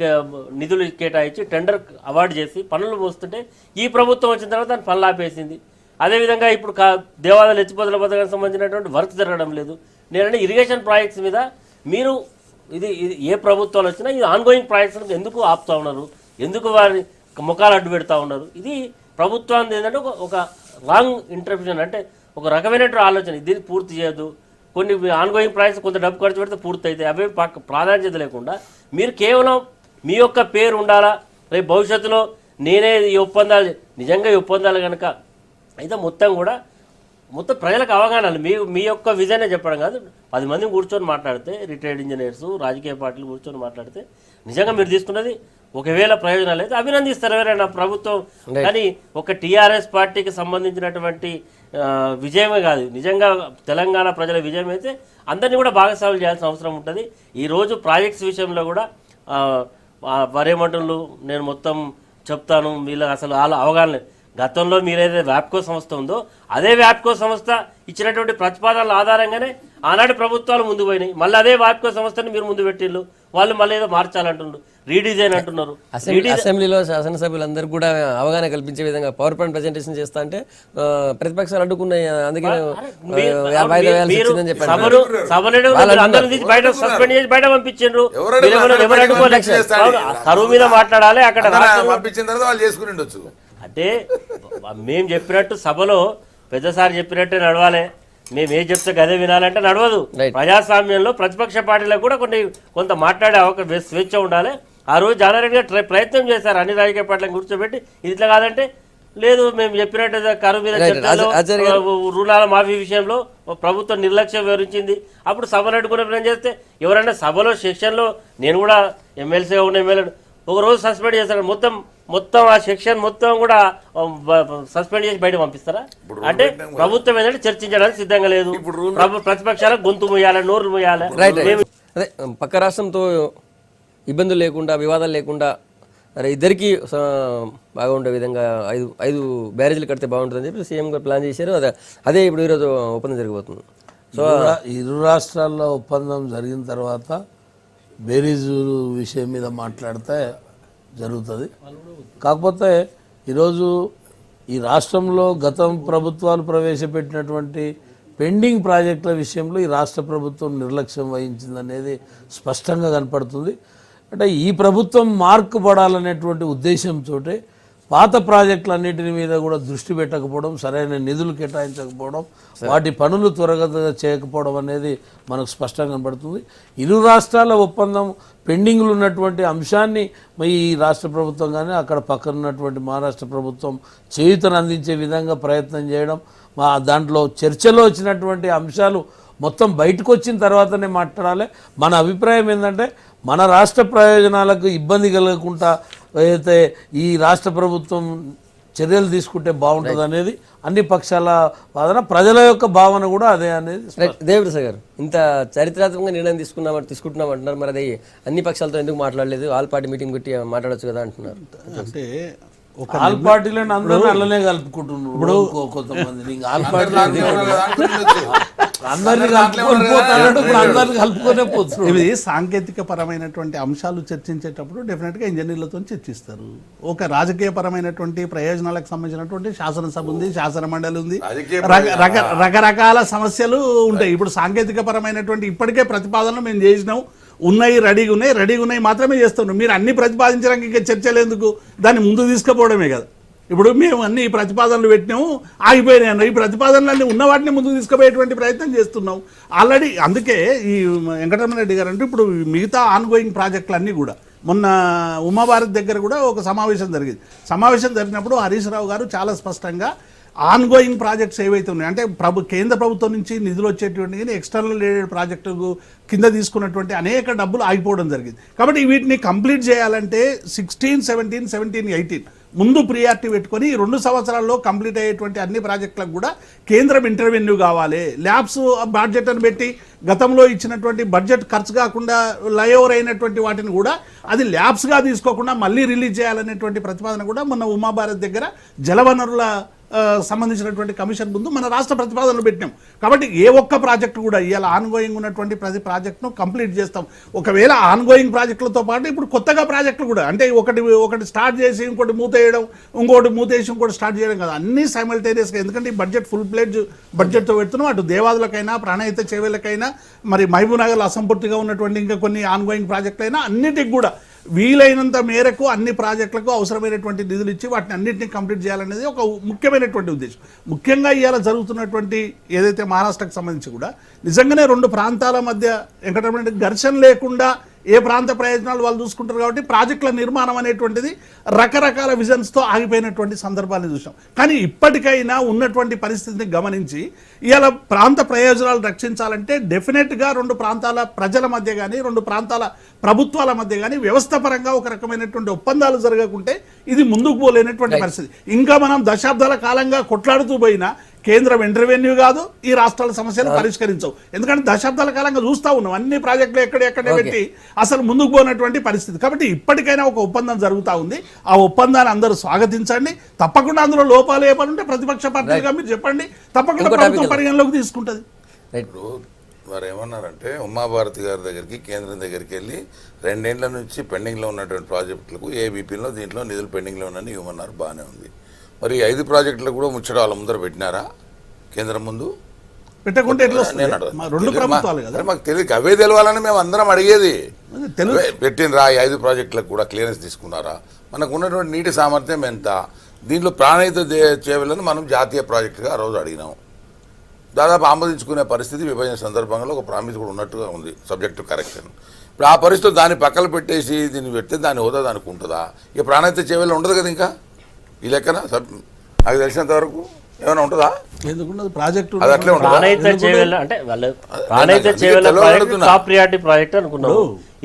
నిధులు కేటాయించి టెండర్ అవార్డు చేసి పనులు మోస్తుంటే ఈ ప్రభుత్వం వచ్చిన తర్వాత దాన్ని పనులు ఆపేసింది. అదేవిధంగా ఇప్పుడు దేవాలయాల ఎత్తిపోతల పథకానికి సంబంధించినటువంటి వర్క్ జరగడం లేదు. నేనంటే ఇరిగేషన్ ప్రాజెక్ట్స్ మీద మీరు ఇది ఏ ప్రభుత్వాలు వచ్చినా ఇది ఆన్గోయింగ్ ప్రాజెక్ట్స్ ఎందుకు ఆపుతా ఉన్నారు, ఎందుకు వారి ముఖాలు అడ్డు పెడతా ఉన్నారు? ఇది ప్రభుత్వానికి ఏంటంటే ఒక రాంగ్ ఇంటర్ప్రిటేషన్, అంటే ఒక రకమైనటువంటి ఆలోచన, దీన్ని పూర్తి చేయొద్దు, కొన్ని ఆన్గోయింగ్ ప్రాజెక్ట్స్ కొంత డబ్బు ఖర్చు పెడితే పూర్తి అవుతాయి, అవి ప్రాధాన్యత లేకుండా మీరు కేవలం మీ యొక్క పేరు ఉండాలా, రేపు భవిష్యత్తులో నేనే ఈ ఒప్పందాలు, నిజంగా ఈ ఒప్పందాలు కనుక అయితే మొత్తం ప్రజలకు అవగాహన, మీ యొక్క విజనే చెప్పడం కాదు, 10 మందిని కూర్చొని మాట్లాడితే, రిటైర్డ్ ఇంజనీర్స్, రాజకీయ పార్టీలు కూర్చొని మాట్లాడితే నిజంగా మీరు తీసుకున్నది ఒకవేళ ప్రయోజనాలు అయితే అభినందిస్తారు ఎవరైనా ప్రభుత్వం. కానీ ఒక టీఆర్ఎస్ పార్టీకి సంబంధించినటువంటి విజయమే కాదు, నిజంగా తెలంగాణ ప్రజల విజయం అయితే అందరినీ కూడా భాగస్వాములు చేయాల్సిన అవసరం ఉంటుంది. ఈరోజు ప్రాజెక్ట్స్ విషయంలో కూడా వరేమంటలు నేను మొత్తం చెప్తాను, వీళ్ళకి అసలు వాళ్ళ అవగాహన. గతంలో మీరేదైతే వ్యాప్కో సంస్థ ఉందో అదే వ్యాప్కో సంస్థ ఇచ్చినటువంటి ప్రతిపాదనల ఆధారంగానే ఆనాటి ప్రభుత్వాలు ముందు పోయినాయి. మళ్ళీ అదే వ్యాప్కో సంస్థని మీరు ముందు పెట్టిళ్ళు, వాళ్ళు మళ్ళీ ఏదో మార్చాలంటున్నారు, రీడిజైన్ అంటున్నారు. అసెంబ్లీలో శాసనసభ్యులందరూ కూడా అవగాహన కల్పించే విధంగా పవర్ పాయింట్ ప్రెజెంటేషన్ చేస్తా అంటే ప్రతిపక్షాలు అడ్డుకున్నాయి, అందుకే సస్పెండ్ చేసి బయట పంపించారు. కరువు మీద మాట్లాడాలి అక్కడ పంపించిన తర్వాత వాళ్ళు చేసుకుని ఉండొచ్చు. అంటే మేము చెప్పినట్టు సభలో పెద్దసారి చెప్పినట్టే నడవాలి, మేము ఏం చెప్తే గదే వినాలంటే నడవదు. ప్రజాస్వామ్యంలో ప్రతిపక్ష పార్టీలకు కూడా కొంత మాట్లాడే స్వేచ్ఛ ఉండాలి. ఆ రోజు జానారెడ్డి గారు ప్రయత్నం చేశారు అన్ని రాజకీయ పార్టీలను కూర్చోబెట్టి, ఇది ఇట్లా కాదంటే లేదు మేము చెప్పినట్టు కరువు మీద చర్చలో రుణాల మాఫీ విషయంలో ప్రభుత్వం నిర్లక్ష్యం వివరించింది. అప్పుడు సభను అడ్డుకునే చేస్తే ఎవరైనా సభలో సెక్షన్లో, నేను కూడా ఎమ్మెల్సీగా ఉన్న ఎమ్మెల్యే ఒకరోజు సస్పెండ్ చేశారు, మొత్తం ఆ సెక్షన్ మొత్తం కూడా సస్పెండ్ చేసి బయట పంపిస్తారా? అంటే ప్రభుత్వం ఏంటంటే చర్చించడానికి సిద్ధంగా లేదు, ప్రతిపక్షాలకు గొంతు ముయ్యాలి, నోర్లు ముయ్యాలి. అదే పక్క రాష్ట్రంతో ఇబ్బందులు లేకుండా, వివాదాలు లేకుండా ఇద్దరికి బాగుండే విధంగా 5 బ్యారేజీలు కడితే బాగుంటుందని చెప్పి సీఎం గారు ప్లాన్ చేశారు. అదే ఇప్పుడు ఈరోజు ఒప్పందం జరగబోతుంది. సో ఇరు రాష్ట్రాల్లో ఒప్పందం జరిగిన తర్వాత బేరీజు విషయం మీద మాట్లాడితే జరుగుతుంది. కాకపోతే ఈరోజు ఈ రాష్ట్రంలో గతం ప్రభుత్వాలు ప్రవేశపెట్టినటువంటి పెండింగ్ ప్రాజెక్టుల విషయంలో ఈ రాష్ట్ర ప్రభుత్వం నిర్లక్ష్యం వహించిందనేది స్పష్టంగా కనపడుతుంది. అంటే ఈ ప్రభుత్వం మార్కు పడాలనేటువంటి ఉద్దేశంతో పాత ప్రాజెక్టులన్నింటి మీద కూడా దృష్టి పెట్టకపోవడం, సరైన నిధులు కేటాయించకపోవడం, వాటి పనులు త్వరగా చేయకపోవడం అనేది మనకు స్పష్టంగా కనబడుతుంది. ఇరు రాష్ట్రాల ఒప్పందం పెండింగ్లు ఉన్నటువంటి అంశాన్ని ఈ రాష్ట్ర ప్రభుత్వం కానీ అక్కడ పక్కన ఉన్నటువంటి మహారాష్ట్ర ప్రభుత్వం చేయూతను అందించే విధంగా ప్రయత్నం చేయడం, దాంట్లో చర్చలో వచ్చినటువంటి అంశాలు మొత్తం బయటకు వచ్చిన తర్వాతనే మాట్లాడాలి. మన అభిప్రాయం ఏంటంటే మన రాష్ట్ర ప్రయోజనాలకు ఇబ్బంది కలగకుండా అయితే ఈ రాష్ట్ర ప్రభుత్వం చర్యలు తీసుకుంటే బాగుంటుంది అనేది అన్ని పక్షాల వాదన, ప్రజల యొక్క భావన కూడా అదే అనేది. దేవప్రసాద్ గారు, ఇంత చారిత్రాత్మకంగా నిర్ణయం తీసుకుంటున్నాం అంటున్నారు, మరి అది అన్ని పక్షాలతో ఎందుకు మాట్లాడలేదు? ఆల్ పార్టీ మీటింగ్ పెట్టి మాట్లాడచ్చు కదా అంటున్నారు. అంటే ఆల్ పార్టీలను అందరూ అల్లనే కలుపుకుంటున్నారు. ఇప్పుడు కొంతమంది ఆల్ పార్టీ ఇది సాంకేతిక పరమైనటువంటి అంశాలు చర్చించేటప్పుడు డెఫినెట్గా ఇంజనీర్లతో చర్చిస్తారు. ఒక రాజకీయ పరమైనటువంటి ప్రయోజనాలకు సంబంధించినటువంటి శాసనసభ ఉంది, శాసన మండలి ఉంది, రకరకాల సమస్యలు ఉంటాయి. ఇప్పుడు సాంకేతిక పరమైనటువంటి ఇప్పటికే ప్రతిపాదనలు మేము చేసినాం, రెడీగా ఉన్నాయి మాత్రమే చేస్తున్నాం. మీరు అన్ని ప్రతిపాదించడానికి ఇంకా చర్చలు ఎందుకు? దాన్ని ముందు తీసుకుపోవడమే కదా. ఇప్పుడు మేము అన్ని ప్రతిపాదనలు పెట్టినాము, ఆగిపోయినాయి. ఈ ప్రతిపాదనలన్నీ ఉన్న వాటిని ముందుకు తీసుకుపోయేటువంటి ప్రయత్నం చేస్తున్నాం ఆల్రెడీ. అందుకే ఈ వెంకటరమణరెడ్డి గారు అంటే ఇప్పుడు మిగతా ఆన్గోయింగ్ ప్రాజెక్టులన్నీ కూడా మొన్న ఉమాభారత్ దగ్గర కూడా ఒక సమావేశం జరిగింది. సమావేశం జరిగినప్పుడు హరీష్ రావు గారు చాలా స్పష్టంగా ఆన్గోయింగ్ ప్రాజెక్ట్స్ ఏవైతే ఉన్నాయో, అంటే కేంద్ర ప్రభుత్వం నుంచి నిధులు వచ్చేటువంటి ఎక్స్టర్నల్ రిలేటెడ్ ప్రాజెక్టు కింద తీసుకున్నటువంటి అనేక డబ్బులు ఆగిపోవడం జరిగింది. కాబట్టి వీటిని కంప్లీట్ చేయాలంటే 16, 17, 18 ముందు ప్రియారిటీ పెట్టుకొని 2 సంవత్సరాల్లో కంప్లీట్ అయ్యేటువంటి అన్ని ప్రాజెక్టులకు కూడా కేంద్రం ఇంటర్వెన్యూ కావాలి. ల్యాబ్స్ బడ్జెట్ అని పెట్టి గతంలో ఇచ్చినటువంటి బడ్జెట్ ఖర్చు కాకుండా లయోవర్ అయినటువంటి వాటిని కూడా అది ల్యాబ్స్గా తీసుకోకుండా మళ్ళీ రిలీజ్ చేయాలనేటువంటి ప్రతిపాదన కూడా మొన్న ఉమాభారత్ దగ్గర జలవనరుల సంబంధించినటువంటి కమిషన్ ముందు మన రాష్ట్ర ప్రతిపాదనలు పెట్టినాం. కాబట్టి ఏ ఒక్క ప్రాజెక్టు కూడా ఇవాళ ఆన్గోయింగ్ ఉన్నటువంటి ప్రతి ప్రాజెక్టును కంప్లీట్ చేస్తాం. ఒకవేళ ఆన్గోయింగ్ ప్రాజెక్టులతో పాటు ఇప్పుడు కొత్తగా ప్రాజెక్టులు కూడా, అంటే ఒకటి స్టార్ట్ చేసి ఇంకోటి మూతేయడం, ఇంకోటి మూతేసి ఇంకోటి స్టార్ట్ చేయడం కదా, అన్నీ సైమల్టేనియస్గా. ఎందుకంటే ఈ బడ్జెట్ ఫుల్ ప్లేజ్ బడ్జెట్తో పెడుతున్నాం. అటు దేవాదులకైనా, ప్రాణహిత చేవేలకైనా, మరి మహబూబ్నగర్లో అసంపూర్తిగా ఉన్నటువంటి ఇంకా కొన్ని ఆన్గోయింగ్ ప్రాజెక్టులైనా అన్నిటికి కూడా వీలైనంత మేరకు అన్ని ప్రాజెక్టులకు అవసరమైనటువంటి నిధులు ఇచ్చి వాటిని అన్నింటినీ కంప్లీట్ చేయాలనేది ఒక ముఖ్యమైనటువంటి ఉద్దేశం. ముఖ్యంగా ఇవాళ జరుగుతున్నటువంటి ఏదైతే మహారాష్ట్రకు సంబంధించి కూడా నిజంగానే రెండు ప్రాంతాల మధ్య వెంకటరమణ ఘర్షణ లేకుండా ఏ ప్రాంత ప్రయోజనాలు వాళ్ళు చూసుకుంటారు కాబట్టి ప్రాజెక్టుల నిర్మాణం అనేటువంటిది రకరకాల విజన్స్తో ఆగిపోయినటువంటి సందర్భాన్ని చూసాం. కానీ ఇప్పటికైనా ఉన్నటువంటి పరిస్థితిని గమనించి ఇవాళ ప్రాంత ప్రయోజనాలు రక్షించాలంటే డెఫినెట్గా రెండు ప్రాంతాల ప్రజల మధ్య కానీ రెండు ప్రాంతాల ప్రభుత్వాల మధ్య కానీ వ్యవస్థపరంగా ఒక రకమైనటువంటి ఒప్పందాలు జరగకుంటే ఇది ముందుకు పోలేనటువంటి పరిస్థితి. ఇంకా మనం దశాబ్దాల కాలంగా కొట్లాడుతూ పోయినా కేంద్రం ఇంటర్వెన్యూ కాదు, ఈ రాష్ట్రాల సమస్యలు పరిష్కరించవు. ఎందుకంటే దశాబ్దాల కాలంగా చూస్తూ ఉన్నాం అన్ని ప్రాజెక్టులు ఎక్కడెక్కడే పెట్టి అసలు ముందుకు పోయినటువంటి పరిస్థితి. కాబట్టి ఇప్పటికైనా ఒక ఒప్పందం జరుగుతూ ఉంది. ఆ ఒప్పందాన్ని అందరూ స్వాగతించండి. తప్పకుండా అందులో లోపాలు ఏమనుంటే ప్రతిపక్ష పార్టీలుగా మీరు చెప్పండి, తప్పకుండా ప్రభుత్వం పరిగణలోకి తీసుకుంటుంది. ఇప్పుడు వారు ఏమన్నారంటే ఉమాభారతి గారి దగ్గరికి కేంద్రం దగ్గరికి వెళ్ళి 2 ఏళ్ల నుంచి పెండింగ్లో ఉన్నటువంటి ప్రాజెక్టులకు ఏబీపీలో దీంట్లో నిధులు పెండింగ్లో ఉన్నాయని ఇవ్వమన్నారు. బాగానే ఉంది. మరి 5 ప్రాజెక్టులకు కూడా ముచ్చట వాళ్ళ ముందర పెట్టినారా కేంద్రం ముందు? పెట్టకుంటే ఎట్లా వస్తుంది? రెండు ప్రభుత్వాలు కదా, మాకు తెలియదు. అవే తెలవాలని మేము అందరం అడిగేది. పెట్టినరా? 5 ప్రాజెక్టులకు కూడా క్లియరెన్స్ తీసుకున్నారా? మనకు ఉన్నటువంటి నీటి సామర్థ్యం ఎంత? దీంట్లో ప్రాణహిత చేవలను మనం జాతీయ ప్రాజెక్టుగా ఆ రోజు అడిగినాం. దాదాపు ఆమోదించుకునే పరిస్థితి విభజన సందర్భంగా ఒక ప్రామిస్ కూడా ఉన్నట్టుగా ఉంది, సబ్జెక్ట్ టు కరెక్షన్. ఇప్పుడు ఆ పరిస్థితి దాన్ని పక్కన పెట్టేసి దీన్ని పెడితే దాని హోదా దానికి ఉంటుందా? ఇక ప్రాణహిత చేవలు ఉండదు కదా. ఇంకా ఈ లెక్కన నాకు తెలిసినంత వరకు ఏమైనా ఉంటుందా? ప్రాజెక్టు ప్రాణహిత చేవెళ్ళ అంటే వాళ్ళు Pranahita Chevella top priority project అనుకున్నాం.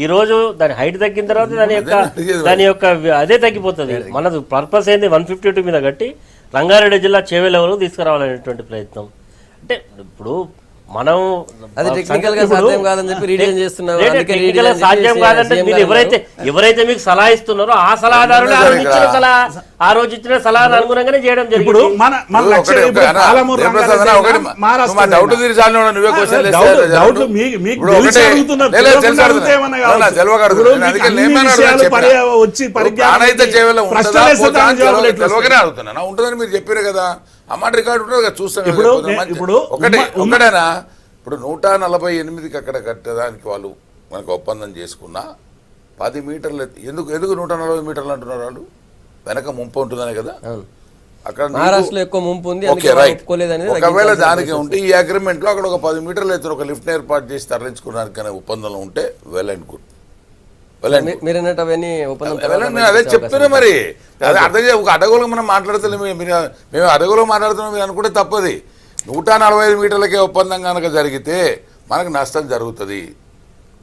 ఈ రోజు దాని హైట్ తగ్గిన తర్వాత దాని యొక్క అదే తగ్గిపోతుంది. మనది పర్పస్ ఏంది 152 మీద కట్టి రంగారెడ్డి జిల్లా చేవెళ్ళ వరకు తీసుకురావాలనేటువంటి ప్రయత్నం. అంటే ఇప్పుడు మనం అది టెక్నికల్ గా సాధ్యం కాదని చెప్పి రీడిజైన్ చేస్తున్నారు. టెక్నికల్ సాధ్యం కాదంటే మీరు ఎవరైతే మీకు సలహా ఇస్తున్నారో ఆ సలహాదారులు ఆ రోజు ఇచ్చిన సలహాను అనుగుణంగానే చేయడం జరిగింది. ఉంటుందని మీరు చెప్పారు కదా, అమ్మాట రికార్డు ఉంటుంది కదా, చూస్తాం. ఒకటేనా ఇప్పుడు 148కి అక్కడ కట్టడానికి వాళ్ళు మనకు ఒప్పందం చేసుకున్నా 10 మీటర్లు ఎందుకు 140 మీటర్లు అంటున్నారు వాళ్ళు? వెనక ముంపు ఉంటుందనే కదా అక్కడ మహారాష్ట్రలో ఎక్కువ ముంపు ఉంది. Okay right. ఒకవేళ దానికి ఉంటే ఈ అగ్రిమెంట్ లో అక్కడ ఒక 10 మీటర్లు ఎత్తున ఒక లిఫ్ట్ ఏర్పాటు చేసి తరలించుకోవడానికి ఒప్పందంలో ఉంటే వెల్ అండ్ గుడ్. మీరన్నట్టు అవన్నీ అదే చెప్తున్నా. మరి అదే అర్థం చేయ ఒక అడగోలుగా మనం మాట్లాడుతున్నాం. మేము అడగోలుగా మాట్లాడుతున్నాం మీరు అనుకుంటే తప్పది. 145 మీటర్లకే ఒప్పందం కనుక జరిగితే మనకు నష్టం జరుగుతుంది.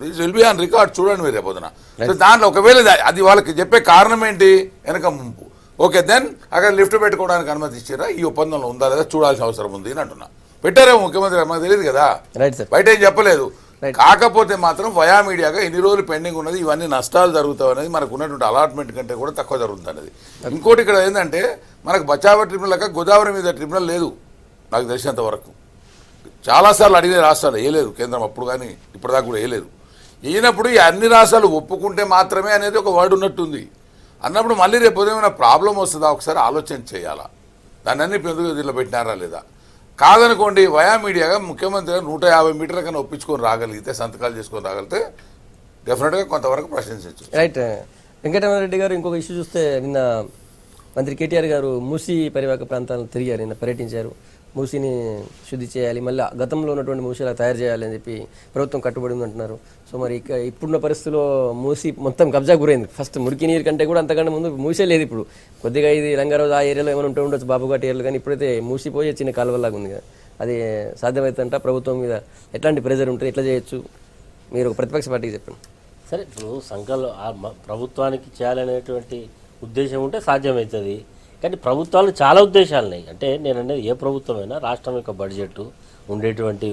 This will be on record. చూడండి మీరు రేపొద్దున. సో దాంట్లో ఒకవేళ అది వాళ్ళకి చెప్పే కారణం ఏంటి? వెనక ముంపు. ఓకే, దెన్ అక్కడ లిఫ్ట్ పెట్టుకోవడానికి అనుమతి ఇచ్చారా? ఈ ఒప్పందంలో ఉందా లేదా చూడాల్సిన అవసరం ఉంది అని అంటున్నా. పెట్టారేమో ముఖ్యమంత్రి, మాకు తెలియదు కదా, బయట ఏం చెప్పలేదు. కాకపోతే మాత్రం వయా మీడియాగా ఎన్ని రోజులు పెండింగ్ ఉన్నది, ఇవన్నీ నష్టాలు జరుగుతాయి అనేది మనకు ఉన్నటువంటి అలాట్మెంట్ కంటే కూడా తక్కువ జరుగుతుంది అనేది. ఇంకోటి ఇక్కడ ఏంటంటే మనకు బచావ ట్రిబ్యునల్ లెక్క గోదావరి మీద ట్రిబ్యునల్ లేదు నాకు తెలిసినంత వరకు. చాలాసార్లు అడిగిన రాష్ట్రాలు వేయలేదు కేంద్రం, అప్పుడు కానీ ఇప్పటిదాకా కూడా వేయలేదు. అయినప్పుడు ఈ అన్ని రాష్ట్రాలు ఒప్పుకుంటే మాత్రమే అనేది ఒక వర్డ్ ఉన్నట్టుంది. అన్నప్పుడు మళ్ళీ రేపు ఏమైనా ప్రాబ్లం వస్తుందా ఒకసారి ఆలోచన చేయాలా? దాన్ని అన్ని పెద్దగా దీనిలో పెట్టినారా లేదా? కాదనుకోండి వయా మీడియాగా ముఖ్యమంత్రి 150 మీటర్ల కన్నా ఒప్పించుకొని రాగలిగితే, సంతకాలు చేసుకొని రాగలిగితే డెఫినెట్గా కొంతవరకు ప్రశంసించు. రైట్. వెంకటరామరెడ్డి గారు ఇంకొక ఇష్యూ చూస్తే నిన్న మంత్రి కేటీఆర్ గారు మూసీ పరివాహక ప్రాంతాలను తిరిగారు, నిన్న పర్యటించారు. మూసీని శుద్ధి చేయాలి, మళ్ళీ గతంలో ఉన్నటువంటి మూసీలా తయారు చేయాలి అని చెప్పి ప్రభుత్వం కట్టుబడి ఉందంటున్నారు. సో మరి ఇప్పుడున్న పరిస్థితుల్లో మూసీ మొత్తం కబ్జా గురైంది. ఫస్ట్ మురికి నీరు కంటే కూడా అంతకంటే ముందు మూసే లేదు. ఇప్పుడు కొద్దిగా ఇది రంగారాజు ఆ ఏరియాలో ఏమైనా ఉంటూ ఉండొచ్చు, బాబుఘాట్ ఏరియాలో, కానీ ఇప్పుడైతే మూసిపోయే చిన్న కాలువలాగా ఉంది కదా. అది సాధ్యమవుతుందంట? ప్రభుత్వం మీద ఎట్లాంటి ప్రెజర్ ఉంటుంది, ఎట్లా చేయొచ్చు? మీరు ఒక ప్రతిపక్ష పార్టీకి చెప్పండి. సరే, ఇప్పుడు సంఘాలు ప్రభుత్వానికి చేయాలనేటువంటి ఉద్దేశం ఉంటే సాధ్యమవుతుంది. కానీ ప్రభుత్వాలు చాలా ఉద్దేశాలు ఉన్నాయి. అంటే నేను అనేది ఏ ప్రభుత్వమైనా రాష్ట్రం యొక్క బడ్జెట్ ఉండేటువంటి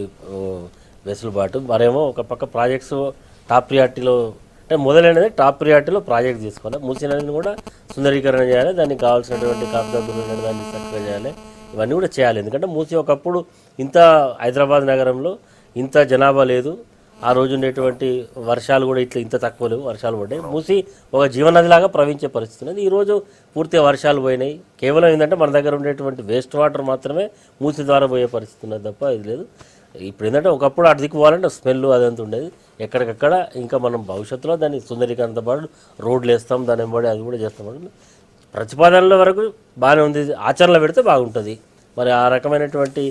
వెసులుబాటు, మరేమో ఒక పక్క ప్రాజెక్ట్స్ టాప్ ప్రియారిటీలో, అంటే మొదలైనది టాప్ ప్రియారిటీలో ప్రాజెక్ట్ తీసుకోవాలి. మూసీ నదిని కూడా సుందరీకరణ చేయాలి, దానికి కావాల్సినటువంటి కాపుదా గురించి దాన్ని చక్కగా చేయాలి. ఇవన్నీ కూడా చేయాలి. ఎందుకంటే మూసీ ఒకప్పుడు ఇంత హైదరాబాద్ నగరంలో ఇంత జనాభా లేదు. ఆ రోజు ఉండేటువంటి వర్షాలు కూడా ఇంత తక్కువ లేవు, వర్షాలు పడ్డాయి. మూసి ఒక జీవనదిలాగా ప్రవహించే పరిస్థితి ఉంది. ఈరోజు పూర్తిగా వర్షాలు పోయినాయి. కేవలం ఏంటంటే మన దగ్గర ఉండేటువంటి వేస్ట్ వాటర్ మాత్రమే మూసి ద్వారా పోయే పరిస్థితి ఉన్నది తప్ప ఇది లేదు. ఇప్పుడు ఏంటంటే ఒకప్పుడు అటు దిక్కు పోవాలంటే స్మెల్ అదంతా ఉండేది. ఎక్కడికక్కడ ఇంకా మనం భవిష్యత్తులో దాన్ని సుందరీకరణతో పాటు రోడ్లు వేస్తాం, దాని వెంబడి అది కూడా చేస్తాం. ప్రతిపాదనల వరకు బాగానే ఉంది, ఆచరణలో పెడితే బాగుంటుంది. మరి ఆ రకమైనటువంటి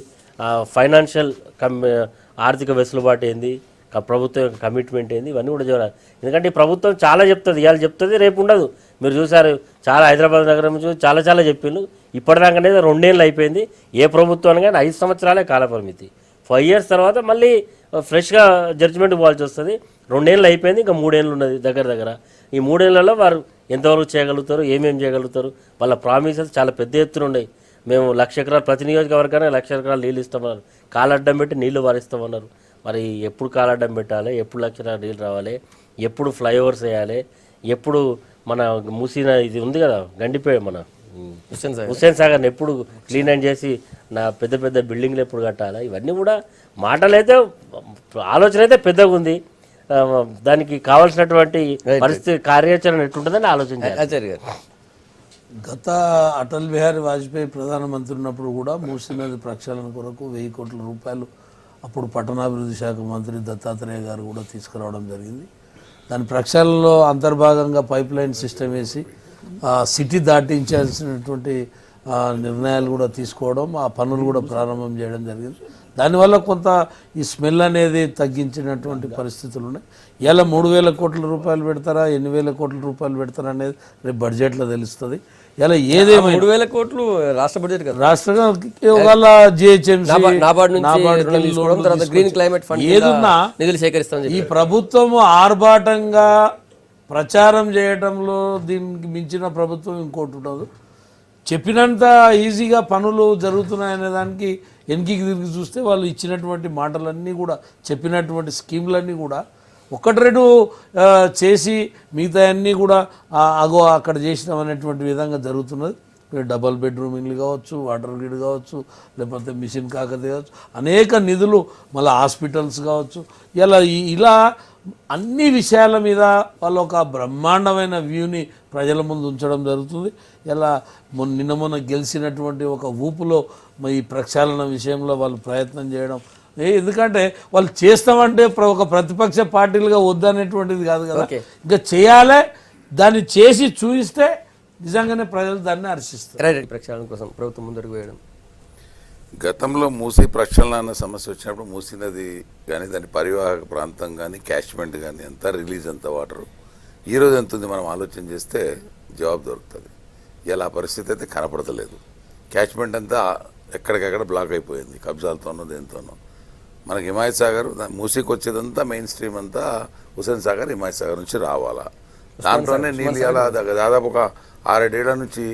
ఫైనాన్షియల్ ఆర్థిక వెసులుబాటు ఏంది, ప్రభుత్వం యొక్క కమిట్మెంట్ ఏంది, ఇవన్నీ కూడా చూడాలి. ఎందుకంటే ఈ ప్రభుత్వం చాలా చెప్తుంది, ఇవాళ చెప్తుంది, రేపు ఉండదు. మీరు చూసారు చాలా హైదరాబాద్ నగరం చూసి చాలా చెప్పిండు. ఇప్పటిదాకానే 2 ఏళ్ళు అయిపోయింది. ఏ ప్రభుత్వాన్ని కానీ 5 సంవత్సరాలే కాలపరిమితి. 5 years తర్వాత మళ్ళీ ఫ్రెష్గా జడ్జిమెంట్ పోవాల్సి వస్తుంది. 2 ఏళ్ళు అయిపోయింది, ఇంకా 3 ఏళ్ళు ఉన్నది దగ్గర. ఈ 3 ఏళ్లలో వారు ఎంతవరకు చేయగలుగుతారు, ఏమేమి చేయగలుగుతారు, వాళ్ళ ప్రామిసెస్ చాలా పెద్ద ఎత్తున ఉన్నాయి. మేము 1,00,000 ఎకరాలు ప్రతి నియోజకవర్గానికి 1,00,000 ఎకరాలు నీళ్ళు ఇస్తామన్నారు, కాలడ్డం పెట్టి నీళ్లు వారిస్తామన్నారు. మరి ఎప్పుడు కాలడ్డం పెట్టాలి, ఎప్పుడు 1,00,000 ఎకరాలు నీళ్ళు రావాలి, ఎప్పుడు ఫ్లైఓవర్స్ వేయాలి, ఎప్పుడు మన మూసిన ఇది ఉంది కదా గండిపే మన హుస్సేన్ సాగర్ని ఎప్పుడు క్లీన్ అండ్ చేసి నా పెద్ద బిల్డింగ్లు ఎప్పుడు కట్టాలి, ఇవన్నీ కూడా మాటలైతే ఆలోచన అయితే పెద్దగా ఉంది. దానికి కావాల్సినటువంటి పరిస్థితి కార్యాచరణ ఎట్లుంటుందని ఆలోచించాలి. ఆచార్య గారు, గత అటల్ బిహారీ వాజ్పేయి ప్రధానమంత్రి ఉన్నప్పుడు కూడా మూసీ నది ప్రక్షాళన కొరకు 1,000 కోట్ల రూపాయలు అప్పుడు పట్టణాభివృద్ధి శాఖ మంత్రి దత్తాత్రేయ గారు కూడా తీసుకురావడం జరిగింది. దాని ప్రక్షాళనలో అంతర్భాగంగా పైప్ లైన్ సిస్టమ్ వేసి సిటీ దాటించాల్సినటువంటి నిర్ణయాలు కూడా తీసుకోవడం, ఆ పనులు కూడా ప్రారంభం చేయడం జరిగింది. దానివల్ల కొంత ఈ స్మెల్ అనేది తగ్గించినటువంటి పరిస్థితులు ఉన్నాయి. ఇలా 3,000 కోట్ల రూపాయలు పెడతారా, 8,000 కోట్ల రూపాయలు పెడతారా అనేది రేపు బడ్జెట్లో తెలుస్తుంది. ఇలా ఏదేమో 3,000 కోట్లు రాష్ట్ర బడ్జెట్ కదా, రాష్ట్రంగా వాళ్ళ జిహెచ్ఎంసీ నాబార్డ్ నుంచి రుణం తీసుకోవడం, తర్వాత గ్రీన్ క్లైమేట్ ఫండ్ ఏదున్నా నిధులు సేకరిస్తామని ఈ ప్రభుత్వం ఆర్భాటంగా ప్రచారం చేయడంలో దీనికి మించిన ప్రభుత్వం ఇంకోటి ఉండదు. చెప్పినంత ఈజీగా పనులు జరుగుతున్నాయనే దానికి వెనక్కి తిరిగి చూస్తే వాళ్ళు ఇచ్చినటువంటి మాటలన్నీ కూడా, చెప్పినటువంటి స్కీమ్లన్నీ కూడా 1-2 చేసి మిగతా అన్నీ కూడా అగో అక్కడ చేసినాం అనేటువంటి విధంగా జరుగుతున్నది. డబల్ బెడ్రూమ్ ఇల్లు కావచ్చు, వాటర్ గ్రిడ్ కావచ్చు, లేకపోతే మిషన్ కాకతీయ కావచ్చు, అనేక నిధులు, మళ్ళీ హాస్పిటల్స్ కావచ్చు. ఇలా అన్ని విషయాల మీద వాళ్ళు ఒక బ్రహ్మాండమైన వ్యూని ప్రజల ముందు ఉంచడం జరుగుతుంది. ఇలా మొన్న గెలిచినటువంటి ఒక ఊపులో ఈ ప్రక్షాళన విషయంలో వాళ్ళు ప్రయత్నం చేయడం, ఎందుకంటే వాళ్ళు చేస్తామంటే ఒక ప్రతిపక్ష పార్టీలుగా వద్దనేటువంటిది కాదు కదా, ఇంకా చేయాలి. దాన్ని చేసి చూపిస్తే నిజంగానే ప్రజలు దాన్ని హర్షిస్తారు. ప్రక్షాళన కోసం ప్రభుత్వం ముందడుగు వేయడం. గతంలో మూసీ ప్రక్షాళన అన్న సమస్య వచ్చినప్పుడు మూసీ నది కానీ దాని పరివాహక ప్రాంతం కానీ క్యాచ్మెంట్ కానీ ఎంత రిలీజ్ ఎంత వాటరు ఈరోజు ఎంత ఉంది మనం ఆలోచన చేస్తే జవాబు దొరుకుతుంది. ఇలా పరిస్థితి అయితే కనపడతలేదు. క్యాచ్మెంట్ అంతా ఎక్కడికక్కడ బ్లాక్ అయిపోయింది, కబ్జాలతోనో దేనితోనో. మనకి హిమాయత్ సాగర్ మూసీకి వచ్చేదంతా మెయిన్ స్ట్రీమ్ అంతా హుస్సేన్ సాగర్, హిమాయత్ సాగర్ నుంచి రావాలా. దాంట్లోనే నీళ్ళు ఇలా దాదాపు ఒక 6-7 ఏళ్ల నుంచి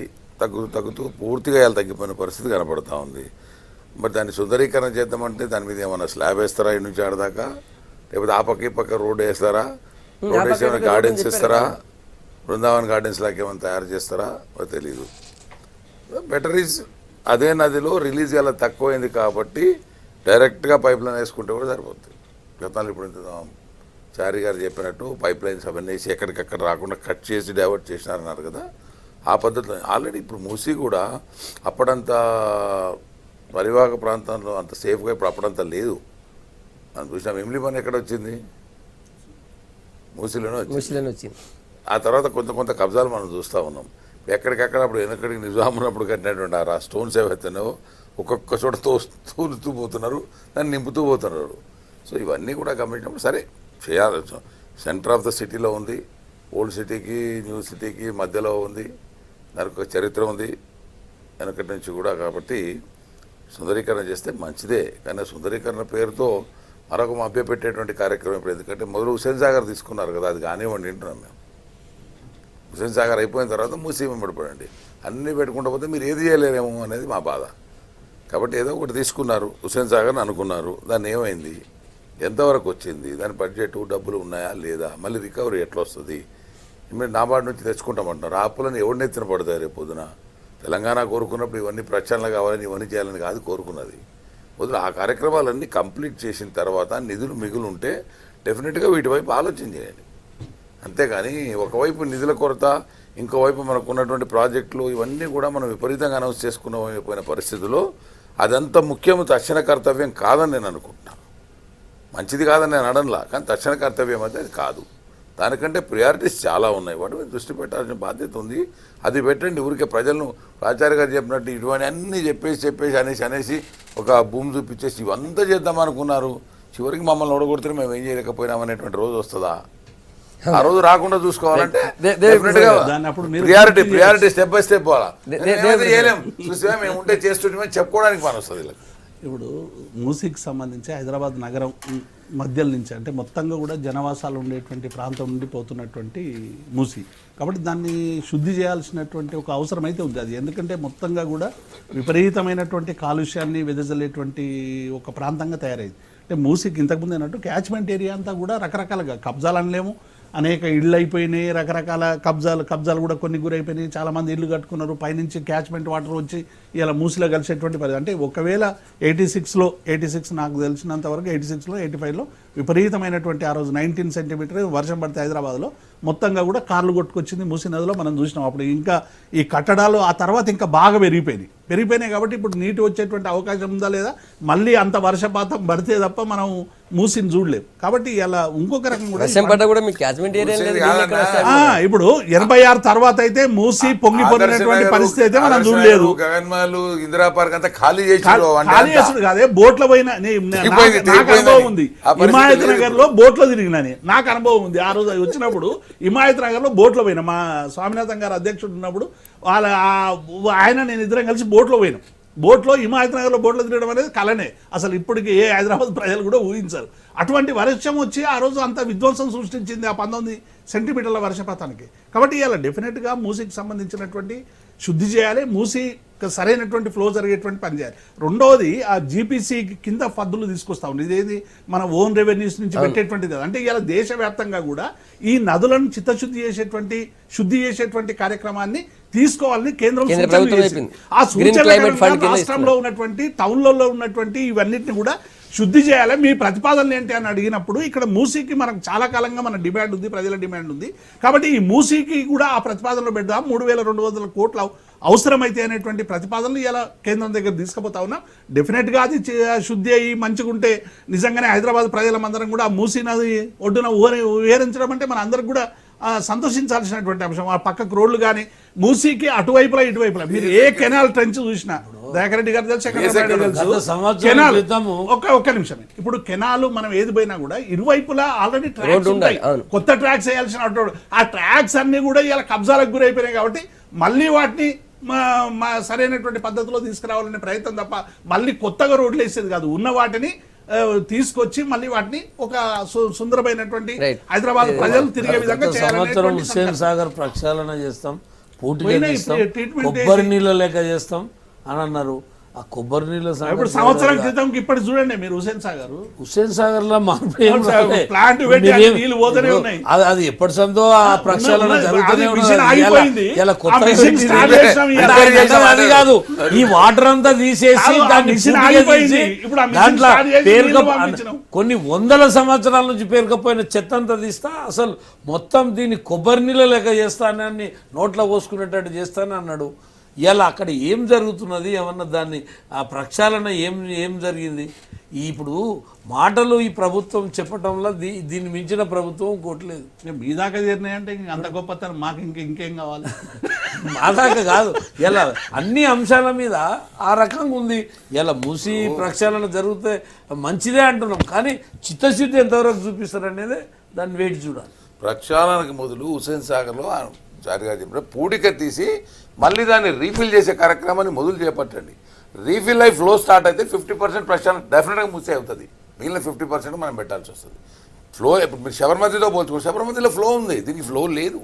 తగ్గుతూ పూర్తిగా ఇలా తగ్గిపోయిన పరిస్థితి కనపడతా ఉంది. మరి దాన్ని సుందరీకరణ చేద్దామంటే దాని మీద ఏమన్నా స్లాబ్ వేస్తారా ఇటు నుంచి ఆడదాకా, లేకపోతే ఆ పక్క ఈ పక్క రోడ్ వేస్తారా, రోడ్ వేసి ఏమైనా గార్డెన్స్ ఇస్తారా, బృందావన్ గార్డెన్స్ లాగా ఏమైనా తయారు చేస్తారా తెలియదు. బెటర్ ఈజ్ అదే నదిలో రిలీజ్ ఇలా తక్కువైంది కాబట్టి డైరెక్ట్గా పైప్ లైన్ వేసుకుంటే కూడా సరిపోతుంది. గతంలో ఇప్పుడు చారి గారు చెప్పినట్టు పైప్ లైన్స్ అవన్నీ వేసి ఎక్కడికక్కడ రాకుండా కట్ చేసి డైవర్ట్ చేసినారన్నారు కదా, ఆ పద్ధతిలో ఆల్రెడీ ఇప్పుడు మూసీ కూడా అప్పుడంత పరివాహక ప్రాంతంలో అంత సేఫ్గా ఇప్పుడు అప్పుడంత లేదు. మనం చూసినాం ఇమ్లీ పని ఎక్కడ వచ్చింది, మూసీలోనే వచ్చింది. ఆ తర్వాత కొంత కబ్జాలు మనం చూస్తూ ఉన్నాం. ఎక్కడికక్కడ అప్పుడు వెనకడికి నిజాం ఉన్నప్పుడు కట్టినటువంటి ఆ స్టోన్స్ ఏవైతేనో ఒక్కొక్క చోట తూలుతూ పోతున్నారు, దాన్ని నింపుతూ పోతున్నారు. సో ఇవన్నీ కూడా గమనించినప్పుడు సరే చేయాలి. సెంటర్ ఆఫ్ ద సిటీలో ఉంది, ఓల్డ్ సిటీకి న్యూ సిటీకి మధ్యలో ఉంది, దానికి ఒక చరిత్ర ఉంది వెనకటి నుంచి కూడా. కాబట్టి సుందరీకరణ చేస్తే మంచిదే, కానీ సుందరీకరణ పేరుతో మరొక మభ్యపెట్టేటువంటి కార్యక్రమం ఇప్పుడు. ఎందుకంటే మొదలు హుస్సేన్ సాగర్ తీసుకున్నారు కదా, అది కానివ్వండి వింటున్నాం మేము. హుస్సేన్ సాగర్ అయిపోయిన తర్వాత మూసీ వెంబడిపోయండి, అన్నీ పెట్టుకుంటూ పోతే మీరు ఏది చేయలేరేమో అనేది మా బాధ. కాబట్టి ఏదో ఒకటి తీసుకున్నారు, హుస్సేన్ సాగర్ని అనుకున్నారు, దాన్ని ఏమైంది, ఎంతవరకు వచ్చింది, దాని బడ్జెట్ డబ్బులు ఉన్నాయా లేదా, మళ్ళీ రికవరీ ఎట్లా వస్తుంది, మీరు నాబార్డు నుంచి తెచ్చుకుంటామంటున్నారు. ఆ అప్పులను ఎవరిని ఎత్తిన పడతాయి రేపు పొద్దున. తెలంగాణ కోరుకున్నప్పుడు ఇవన్నీ ప్రక్షాళన కావాలని ఇవన్నీ చేయాలని కాదు కోరుకున్నది. మొదలు ఆ కార్యక్రమాలన్నీ కంప్లీట్ చేసిన తర్వాత నిధులు మిగులు ఉంటే డెఫినెట్గా వీటి వైపు ఆలోచన చేయండి. అంతేగాని ఒకవైపు నిధుల కొరత, ఇంకోవైపు మనకు ఉన్నటువంటి ప్రాజెక్టులు ఇవన్నీ కూడా మనం విపరీతంగా అనౌన్స్ చేసుకున్న పోయిన పరిస్థితుల్లో అదంత ముఖ్యం, తక్షణ కర్తవ్యం కాదని నేను అనుకుంటున్నా. మంచిది కాదని నేను అనడంలా, కానీ తక్షణ కర్తవ్యం అయితే అది కాదు. దానికంటే ప్రియారిటీస్ చాలా ఉన్నాయి, వాటి మీద దృష్టి పెట్టాల్సిన బాధ్యత ఉంది. అది పెట్టండి. ఊరికే ప్రజలను ఆచార్య గారు చెప్పినట్టు ఇటువంటి అన్నీ చెప్పేసి అనేసి ఒక భూమి చూపించేసి ఇవంతా చేద్దాం అనుకున్నారు. చివరికి మమ్మల్ని ఓడగొడితే మేము ఏం చేయలేకపోయినాం అనేటువంటి రోజు వస్తుందా? ఆ రోజు రాకుండా చూసుకోవాలంటే దాన్ని అప్పుడు మీరు ప్రియారిటీ స్టెప్ బై స్టెప్ పోవాలా. చేయలేం, చూసా మేము ఉంటే చేస్తుంటే చెప్పుకోవడానికి పని వస్తుంది వీళ్ళకి. ఇప్పుడు మూసీకి సంబంధించి హైదరాబాద్ నగరం మధ్యలో నుంచి అంటే మొత్తంగా కూడా జనవాసాలు ఉండేటువంటి ప్రాంతం నుండి పోతున్నటువంటి మూసీ, కాబట్టి దాన్ని శుద్ధి చేయాల్సినటువంటి ఒక అవసరం అయితే ఉంది. అది ఎందుకంటే మొత్తంగా కూడా విపరీతమైనటువంటి కాలుష్యాన్ని వెదజల్లేటువంటి ఒక ప్రాంతంగా తయారైంది. అంటే మూసీకి ఇంతకుముందు అన్నట్టు క్యాచ్మెంట్ ఏరియా అంతా కూడా రకరకాలుగా కబ్జాలు అనలేము, అనేక ఇళ్ళు అయిపోయినాయి, రకరకాల కబ్జాలు కూడా కొన్ని గురైపోయినాయి. చాలామంది ఇళ్ళు కట్టుకున్నారు, పైనుంచి క్యాచ్మెంట్ వాటర్ వచ్చి ఇలా మూసిలో కలిసేటువంటి పరిస్థితి. అంటే ఒకవేళ 86 నాకు తెలిసినంత వరకు 86లో 85లో విపరీతమైనటువంటి ఆ రోజు 19 సెంటీమీటర్ వర్షం పడితే హైదరాబాద్లో మొత్తంగా కూడా కార్లు కొట్టుకొచ్చింది మూసీ నదిలో మనం చూసినాం. అప్పుడు ఇంకా ఈ కట్టడాలు ఆ తర్వాత ఇంకా బాగా పెరిగిపోయినాయి కాబట్టి ఇప్పుడు నీటి వచ్చేటువంటి అవకాశం ఉందా లేదా, మళ్ళీ అంత వర్షపాతం పడితే తప్ప మనం మూసిని చూడలేము. కాబట్టి ఇలా ఇంకొక రకం కూడా ఇప్పుడు 86 తర్వాత అయితే మూసి పొంగిపోయినటువంటి పరిస్థితి అయితే మనం చూడలేదు. ఇందిరా పార్క్ అంతా ఖాళీ చేసుడు కాదే, బోట్లో పోయిన నాకు అనుభవం ఉంది. హిమాయత్ నగర్ లో బోట్లో తిరిగినని నాకు అనుభవం ఉంది. ఆ రోజు వచ్చినప్పుడు హిమాయత్ నగర్ లో బోట్లో పోయినా, మా స్వామినాథన్ గారు అధ్యక్షుడు ఉన్నప్పుడు ఆయన నేను ఇద్దరం కలిసి బోట్లో పోయినాం. బోట్లో హిమాయత్ నగర్లో బోట్లో తిరగడం అనేది కలనే, అసలు ఇప్పటికి ఏ హైదరాబాద్ ప్రజలు కూడా ఊహించారు. అటువంటి వర్షం వచ్చి ఆ రోజు అంత విధ్వంసం సృష్టించింది ఆ 19 సెంటీమీటర్ల వర్షపాతానికి. కాబట్టి ఇలా డెఫినెట్గా మూసీకి సంబంధించినటువంటి శుద్ధి చేయాలి, మూసీ సరైనటువంటి ఫ్లో జరిగేటువంటి పని చేయాలి. రెండవది ఆ జీపీసీ కింద పద్దులు తీసుకొస్తా ఉంది. ఇదేది మన ఓన్ రెవెన్యూస్ నుంచి పెట్టేటువంటిది. అంటే ఇలా దేశవ్యాప్తంగా కూడా ఈ నదులను శుద్ధి చేసేటువంటి కార్యక్రమాన్ని తీసుకోవాలని కేంద్రం ఆ సూచన రాష్ట్రంలో ఉన్నటువంటి టౌన్లలో ఉన్నటువంటి ఇవన్నిటిని కూడా శుద్ధి చేయాలి. మీ ప్రతిపాదనలు ఏంటి అని అడిగినప్పుడు ఇక్కడ మూసీకి మనకు చాలా కాలంగా మన డిమాండ్ ఉంది, ప్రజల డిమాండ్ ఉంది. కాబట్టి ఈ మూసీకి కూడా ఆ ప్రతిపాదనలో పెడదాం. 3200 కోట్ల అవసరమైతే అనేటువంటి ప్రతిపాదనలు ఇలా కేంద్రం దగ్గర తీసుకుపోతా ఉన్నాం. డెఫినెట్గా అది శుద్ధి అయ్యి మంచిగా ఉంటే నిజంగానే హైదరాబాద్ ప్రజలందరం కూడా మూసీ నది ఒడ్డున ఊహరించడం అంటే మన అందరికి కూడా సంతోషించాల్సినటువంటి అంశం. ఆ పక్కకు రోడ్లు కానీ మూసీకి అటువైపులా ఇటువైపులా మీరు ఏ కెనాల్ ట్రెంచ్ చూసినా, దయాకర్ రెడ్డి గారు తెలుసు, కెనాల్ ఒక్క నిమిషం. ఇప్పుడు కెనాల్ మనం ఏది పోయినా కూడా ఇరువైపులా ఆల్రెడీ ట్రాక్స్ ఉంటాయి, కొత్త ట్రాక్స్ వేయాల్సిన ఆ ట్రాక్స్ అన్ని కూడా ఇలా కబ్జాలకు గురైపోయినాయి. కాబట్టి మళ్ళీ వాటిని సరైనటువంటి పద్ధతిలో తీసుకురావాలనే ప్రయత్నం తప్ప మళ్ళీ కొత్తగా రోడ్లు వేసేది కాదు. ఉన్న వాటిని తీసుకొచ్చి మళ్ళీ వాటిని ఒక సుందరమైనటువంటి హైదరాబాద్ ప్రజలు తిరిగే విధంగా సంవత్సరం హుస్సేన్ సాగర్ ప్రక్షాళన చేస్తాం, పూర్తిగా చేస్తాం, కొబ్బరి నీళ్ళ లెక్క చేస్తాం అని అన్నారు. ఆ కొబ్బరి నీళ్ళ ఇప్పుడు సంవత్సరం క్రితం ఇప్పటి చూడండి మీరు హుస్సేన్ సాగర్ లో ప్లాంట్ అది ఎప్పటి సందో ఆ ప్రక్షాళన జరుగుతూనే అది కాదు. ఈ వాటర్ అంతా తీసేసి దాంట్లో కొన్ని వందల సంవత్సరాల నుంచి పేరుకపోయిన చెత్త అంతా తీస్తా, అసలు మొత్తం దీన్ని కొబ్బరి నీళ్ళ లెక్క చేస్తానని నోట్లో పోసుకునేటట్టు చేస్తానని అన్నాడు. ఇలా అక్కడ ఏం జరుగుతున్నది ఏమన్నా దాన్ని ఆ ప్రక్షాళన ఏం జరిగింది? ఇప్పుడు మాటలు ఈ ప్రభుత్వం చెప్పటంలో దీన్ని మించిన ప్రభుత్వం కోట్లేదు. మీ దాకా చేరినాయంటే అంత గొప్పతనం మాకు ఇంకేం కావాలి? మా దాకా కాదు, ఇలా అన్ని అంశాల మీద ఆ రకంగా ఉంది. ఇలా మూసి ప్రక్షాళన జరిగితే మంచిదే అంటున్నాం, కానీ చిత్తశుద్ధి ఎంతవరకు చూపిస్తారనేదే దాన్ని వేడి చూడాలి. ప్రక్షాళనకు మొదలు హుస్సేన్ సాగర్లో జారిగా చెప్పిన పూడిక తీసి మళ్ళీ దాన్ని రీఫిల్ చేసే కార్యక్రమాన్ని మొదలు చేపట్టండి. రీఫిల్ అయి ఫ్లో స్టార్ట్ అయితే 50% ప్రక్షాళన డెఫినెట్గా మూసే అవుతుంది. మిగిలిన 50% మనం పెట్టాల్సి వస్తుంది. ఫ్లో ఇప్పుడు మీరు శబర్మతితో పోల్చుకోండి, శబర్మతిలో ఫ్లో ఉంది, దీనికి ఫ్లో లేదు.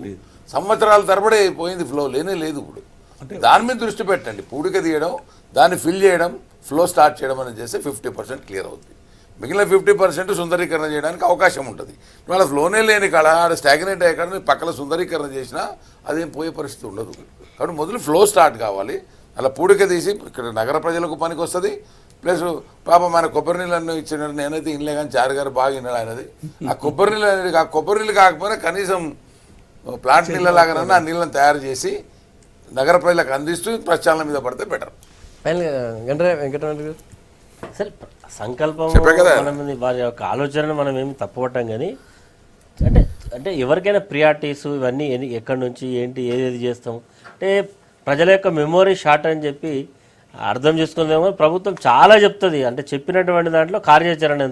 సంవత్సరాల తరబడి పోయింది, ఫ్లో లేనే లేదు. ఇప్పుడు దాని మీద దృష్టి పెట్టండి. పూడిక తీయడం, దాన్ని ఫిల్ చేయడం, ఫ్లో స్టార్ట్ చేయడం అనేది చేస్తే 50% క్లియర్ అవుతుంది. మిగిలిన 50% సుందరీకరణ చేయడానికి అవకాశం ఉంటుంది. ఇవాళ ఫ్లోనే లేని కాడ ఆడ స్టాగ్నేట్ అయ్యే కాడ పక్కన సుందరీకరణ చేసినా అదేం పోయే పరిస్థితి ఉండదు. కాబట్టి మొదలు ఫ్లో స్టార్ట్ కావాలి. అలా పూడిక తీసి ఇక్కడ నగర ప్రజలకు పనికి వస్తుంది. ప్లస్ పాప మన కొబ్బరి నీళ్ళను ఇచ్చినారు, నేనైతే ఇన్లే కానీ చారు గారు బాగా విన్నాడు ఆయనది. ఆ కొబ్బరి నీళ్ళు కాకపోయినా కనీసం ప్లాంట్ నీళ్ళలాగానన్నా ఆ నీళ్ళని తయారు చేసి నగర ప్రజలకు అందిస్తూ ప్రక్షాళన మీద పడితే బెటర్. ఫైనల్ వెంకటరమణ గారు సరే సంకల్పం చెప్పే కదా. మనం వారి యొక్క ఆలోచనను మనం ఏమి తప్పుపట్టాం కానీ అంటే అంటే ఎవరికైనా ప్రియారిటీస్ ఇవన్నీ ఎక్కడి నుంచి ఏంటి ఏది చేస్తాం అంటే ప్రజల యొక్క మెమొరీ షార్ట్ అని చెప్పి అర్థం చేసుకుందేమో ప్రభుత్వం చాలా చెప్తుంది. అంటే చెప్పినటువంటి దాంట్లో కార్యాచరణ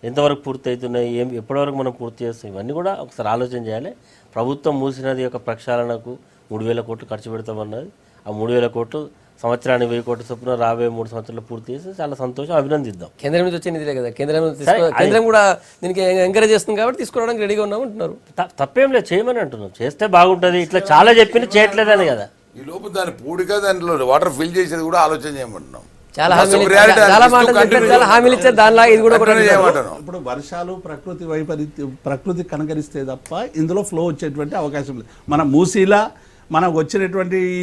ఎంతవరకు పూర్తి అవుతున్నాయి, ఎప్పటివరకు మనం పూర్తి చేస్తాం, ఇవన్నీ కూడా ఒకసారి ఆలోచన చేయాలి. ప్రభుత్వం మూసినది యొక్క ప్రక్షాళనకు 3,000 కోట్లు ఖర్చు పెడతామన్నది. ఆ 3,000 కోట్లు సంవత్సరానికి 1,000 కోట్ల చొప్పున రాబోయే 3 సంవత్సరాలు పూర్తి చేసి చాలా సంతోషం, అభినందిద్దాం. కేంద్రం నుంచి వచ్చే నిధులే కదా, కేంద్రం కూడా దీనికి ఎంకరేజ్ చేస్తుంది కాబట్టి తీసుకురావడానికి రెడీగా ఉన్నాం అంటున్నారు. తప్పేం లేదు, చేయమని అంటున్నాం. చేస్తే బాగుంటుంది, ఇట్లా చాలా చెప్పిన చేయట్లేదని కదా. ఈ లోపు దాని పూడిక దాంట్లో వాటర్ ఫిల్ చేసేది కూడా ఆలోచన చేయమంటున్నాం. చాలా హామీలు చాలా హామీలు ఇచ్చారు. దానిలా ఇది కూడా చేయమంటున్నాం. ఇప్పుడు వర్షాలు ప్రకృతి కనకరిస్తే తప్ప ఇందులో ఫ్లో వచ్చేటువంటి అవకాశం లేదు. మన మూసీలా మనకు వచ్చినటువంటి ఈ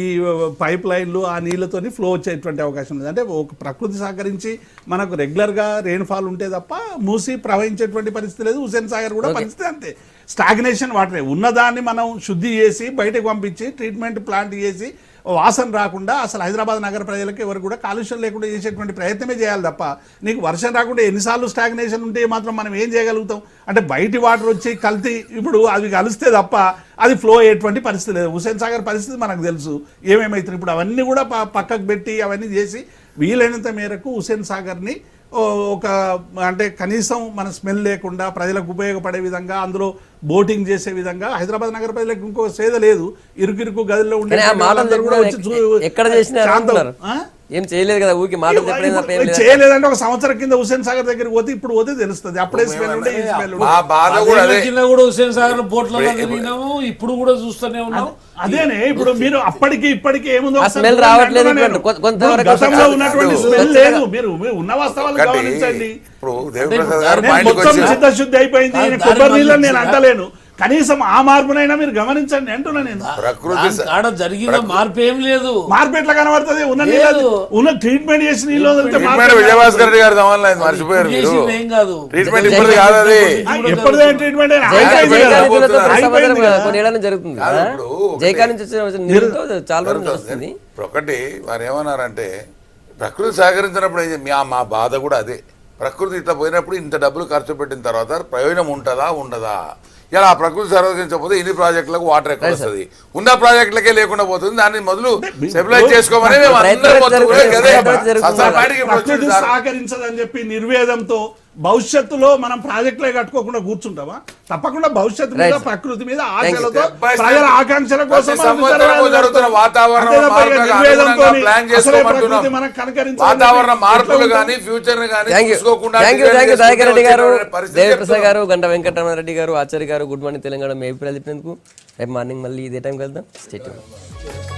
పైప్ లైన్లు ఆ నీళ్ళతోని ఫ్లో వచ్చేటువంటి అవకాశం లేదు. అంటే ఒక ప్రకృతి సహకరించి మనకు రెగ్యులర్గా రెయిన్ఫాల్ ఉంటే తప్ప మూసి ప్రవహించేటువంటి పరిస్థితి లేదు. హుస్సేన్ సాగర్ కూడా పరిస్థితి అంతే, స్టాగ్నేషన్ వాటరే. ఉన్నదాన్ని మనం శుద్ధి చేసి బయటకు పంపించి ట్రీట్మెంట్ ప్లాంట్ చేసి వాసన రాకుండా అసలు హైదరాబాద్ నగర ప్రజలకు ఎవరు కూడా కాలుష్యం లేకుండా చేసేటువంటి ప్రయత్నమే చేయాలి తప్ప నీకు వర్షం రాకుండా ఎన్నిసార్లు స్టాగ్నేషన్ ఉంటే మాత్రం మనం ఏం చేయగలుగుతాం? అంటే బయటి వాటర్ వచ్చి కల్తీ ఇప్పుడు అవి కలిస్తే తప్ప అది ఫ్లో అయ్యేటువంటి పరిస్థితి లేదు. హుస్సేన్ సాగర్ పరిస్థితి మనకు తెలుసు ఏమేమవుతుంది. ఇప్పుడు అవన్నీ కూడా పక్కకు పెట్టి అవన్నీ చేసి వీలైనంత మేరకు హుస్సేన్ సాగర్ని ఒక అంటే కనీసం మన స్మెల్ లేకుండా ప్రజలకు ఉపయోగపడే విధంగా అందులో బోటింగ్ చేసే విధంగా హైదరాబాద్ నగర ప్రజలకు ఇంకో సేద లేదు. ఇరుకు గదిలో ఉండే ఎక్కడ చేసినా ఏం చేయలేదు కదా, ఊరికి మాట చేయలేదంటే ఒక సంవత్సరం కింద హుస్సేన్ సాగర్ దగ్గరికి పోతే ఇప్పుడు పోతే తెలుస్తుంది. అప్పుడే స్మెల్ ఉండే ఈ స్మెల్ కూడా హుస్సేన్ సాగర్ బోట్ల తిరిగినాము, ఇప్పుడు కూడా చూస్తూనే ఉన్నాం. అదేనే ఇప్పుడు మీరు అప్పటికి ఇప్పటికి ఏముందో స్మెల్ రావట్లేదు, గతంలో ఉన్నటువంటి స్మెల్ లేదు. మీరు ఉన్న వాస్తవాలు గమనించండి. మొత్తం సిద్ధశుద్ధి అయిపోయింది, కొబ్బరి నీళ్ళని నేను అంటలేను, కనీసం ఆ మార్పునైనా మీరు గమనించండి అంటున్నా నేను. ఆడ జరిగిన మార్పు ఏం లేదు. మార్పు ఎట్లా కనబడుతుంది? ఉన్న ట్రీట్మెంట్ చేసిన నీళ్ళు విజయభాస్కర్ రెడ్డి గారు మర్చిపోయారు. ఏం కాదు, ట్రీట్మెంట్ ఇప్పుడు కాదు, అది ఎప్పటిదే ట్రీట్మెంట్ కొన్నేళ్ళని జరుగుతుంది. జైకా నుంచి చాలా రోజులు వస్తుంది. ఒకటి వారు ఏమన్నారంటే ప్రకృతి సహకరించినప్పుడు మా బాధ కూడా అదే. ప్రకృతి ఇట్లా పోయినప్పుడు ఇంత డబ్బులు ఖర్చు పెట్టిన తర్వాత ప్రయోజనం ఉంటుందా ఉండదా? ఇలా ఆ ప్రకృతి సహకరించకపోతే ఇన్ని ప్రాజెక్టులకు వాటర్ ఎక్కడ వస్తుంది? ఉన్న ప్రాజెక్టులకే లేకుండా పోతుంది. దాన్ని మొదలు స్టెబిలైజ్ చేసుకోమని సహకరించదని చెప్పి నిర్వేదంతో భవిష్యత్తులో మనం ప్రాజెక్టులే కట్టుకోకుండా కూర్చుంటామా? తప్పకుండా భవిష్యత్తు మీద ప్రకృతి మీద ఆశలతో ప్రజల ఆకాంక్షల కోసం వాతావరణ మార్పులు కానీ ఫ్యూచర్ దేవిప్రసాద్ గారు, గంట వెంకటరమణారెడ్డి గారు, ఆచార్య గారు, గుడ్ మార్నింగ్ తెలంగాణ మీ అభిప్రాయాలు చెప్పినందుకు. రేపు మార్నింగ్ మళ్ళీ ఇదే టైంకి వెళ్దాం. Stay tuned.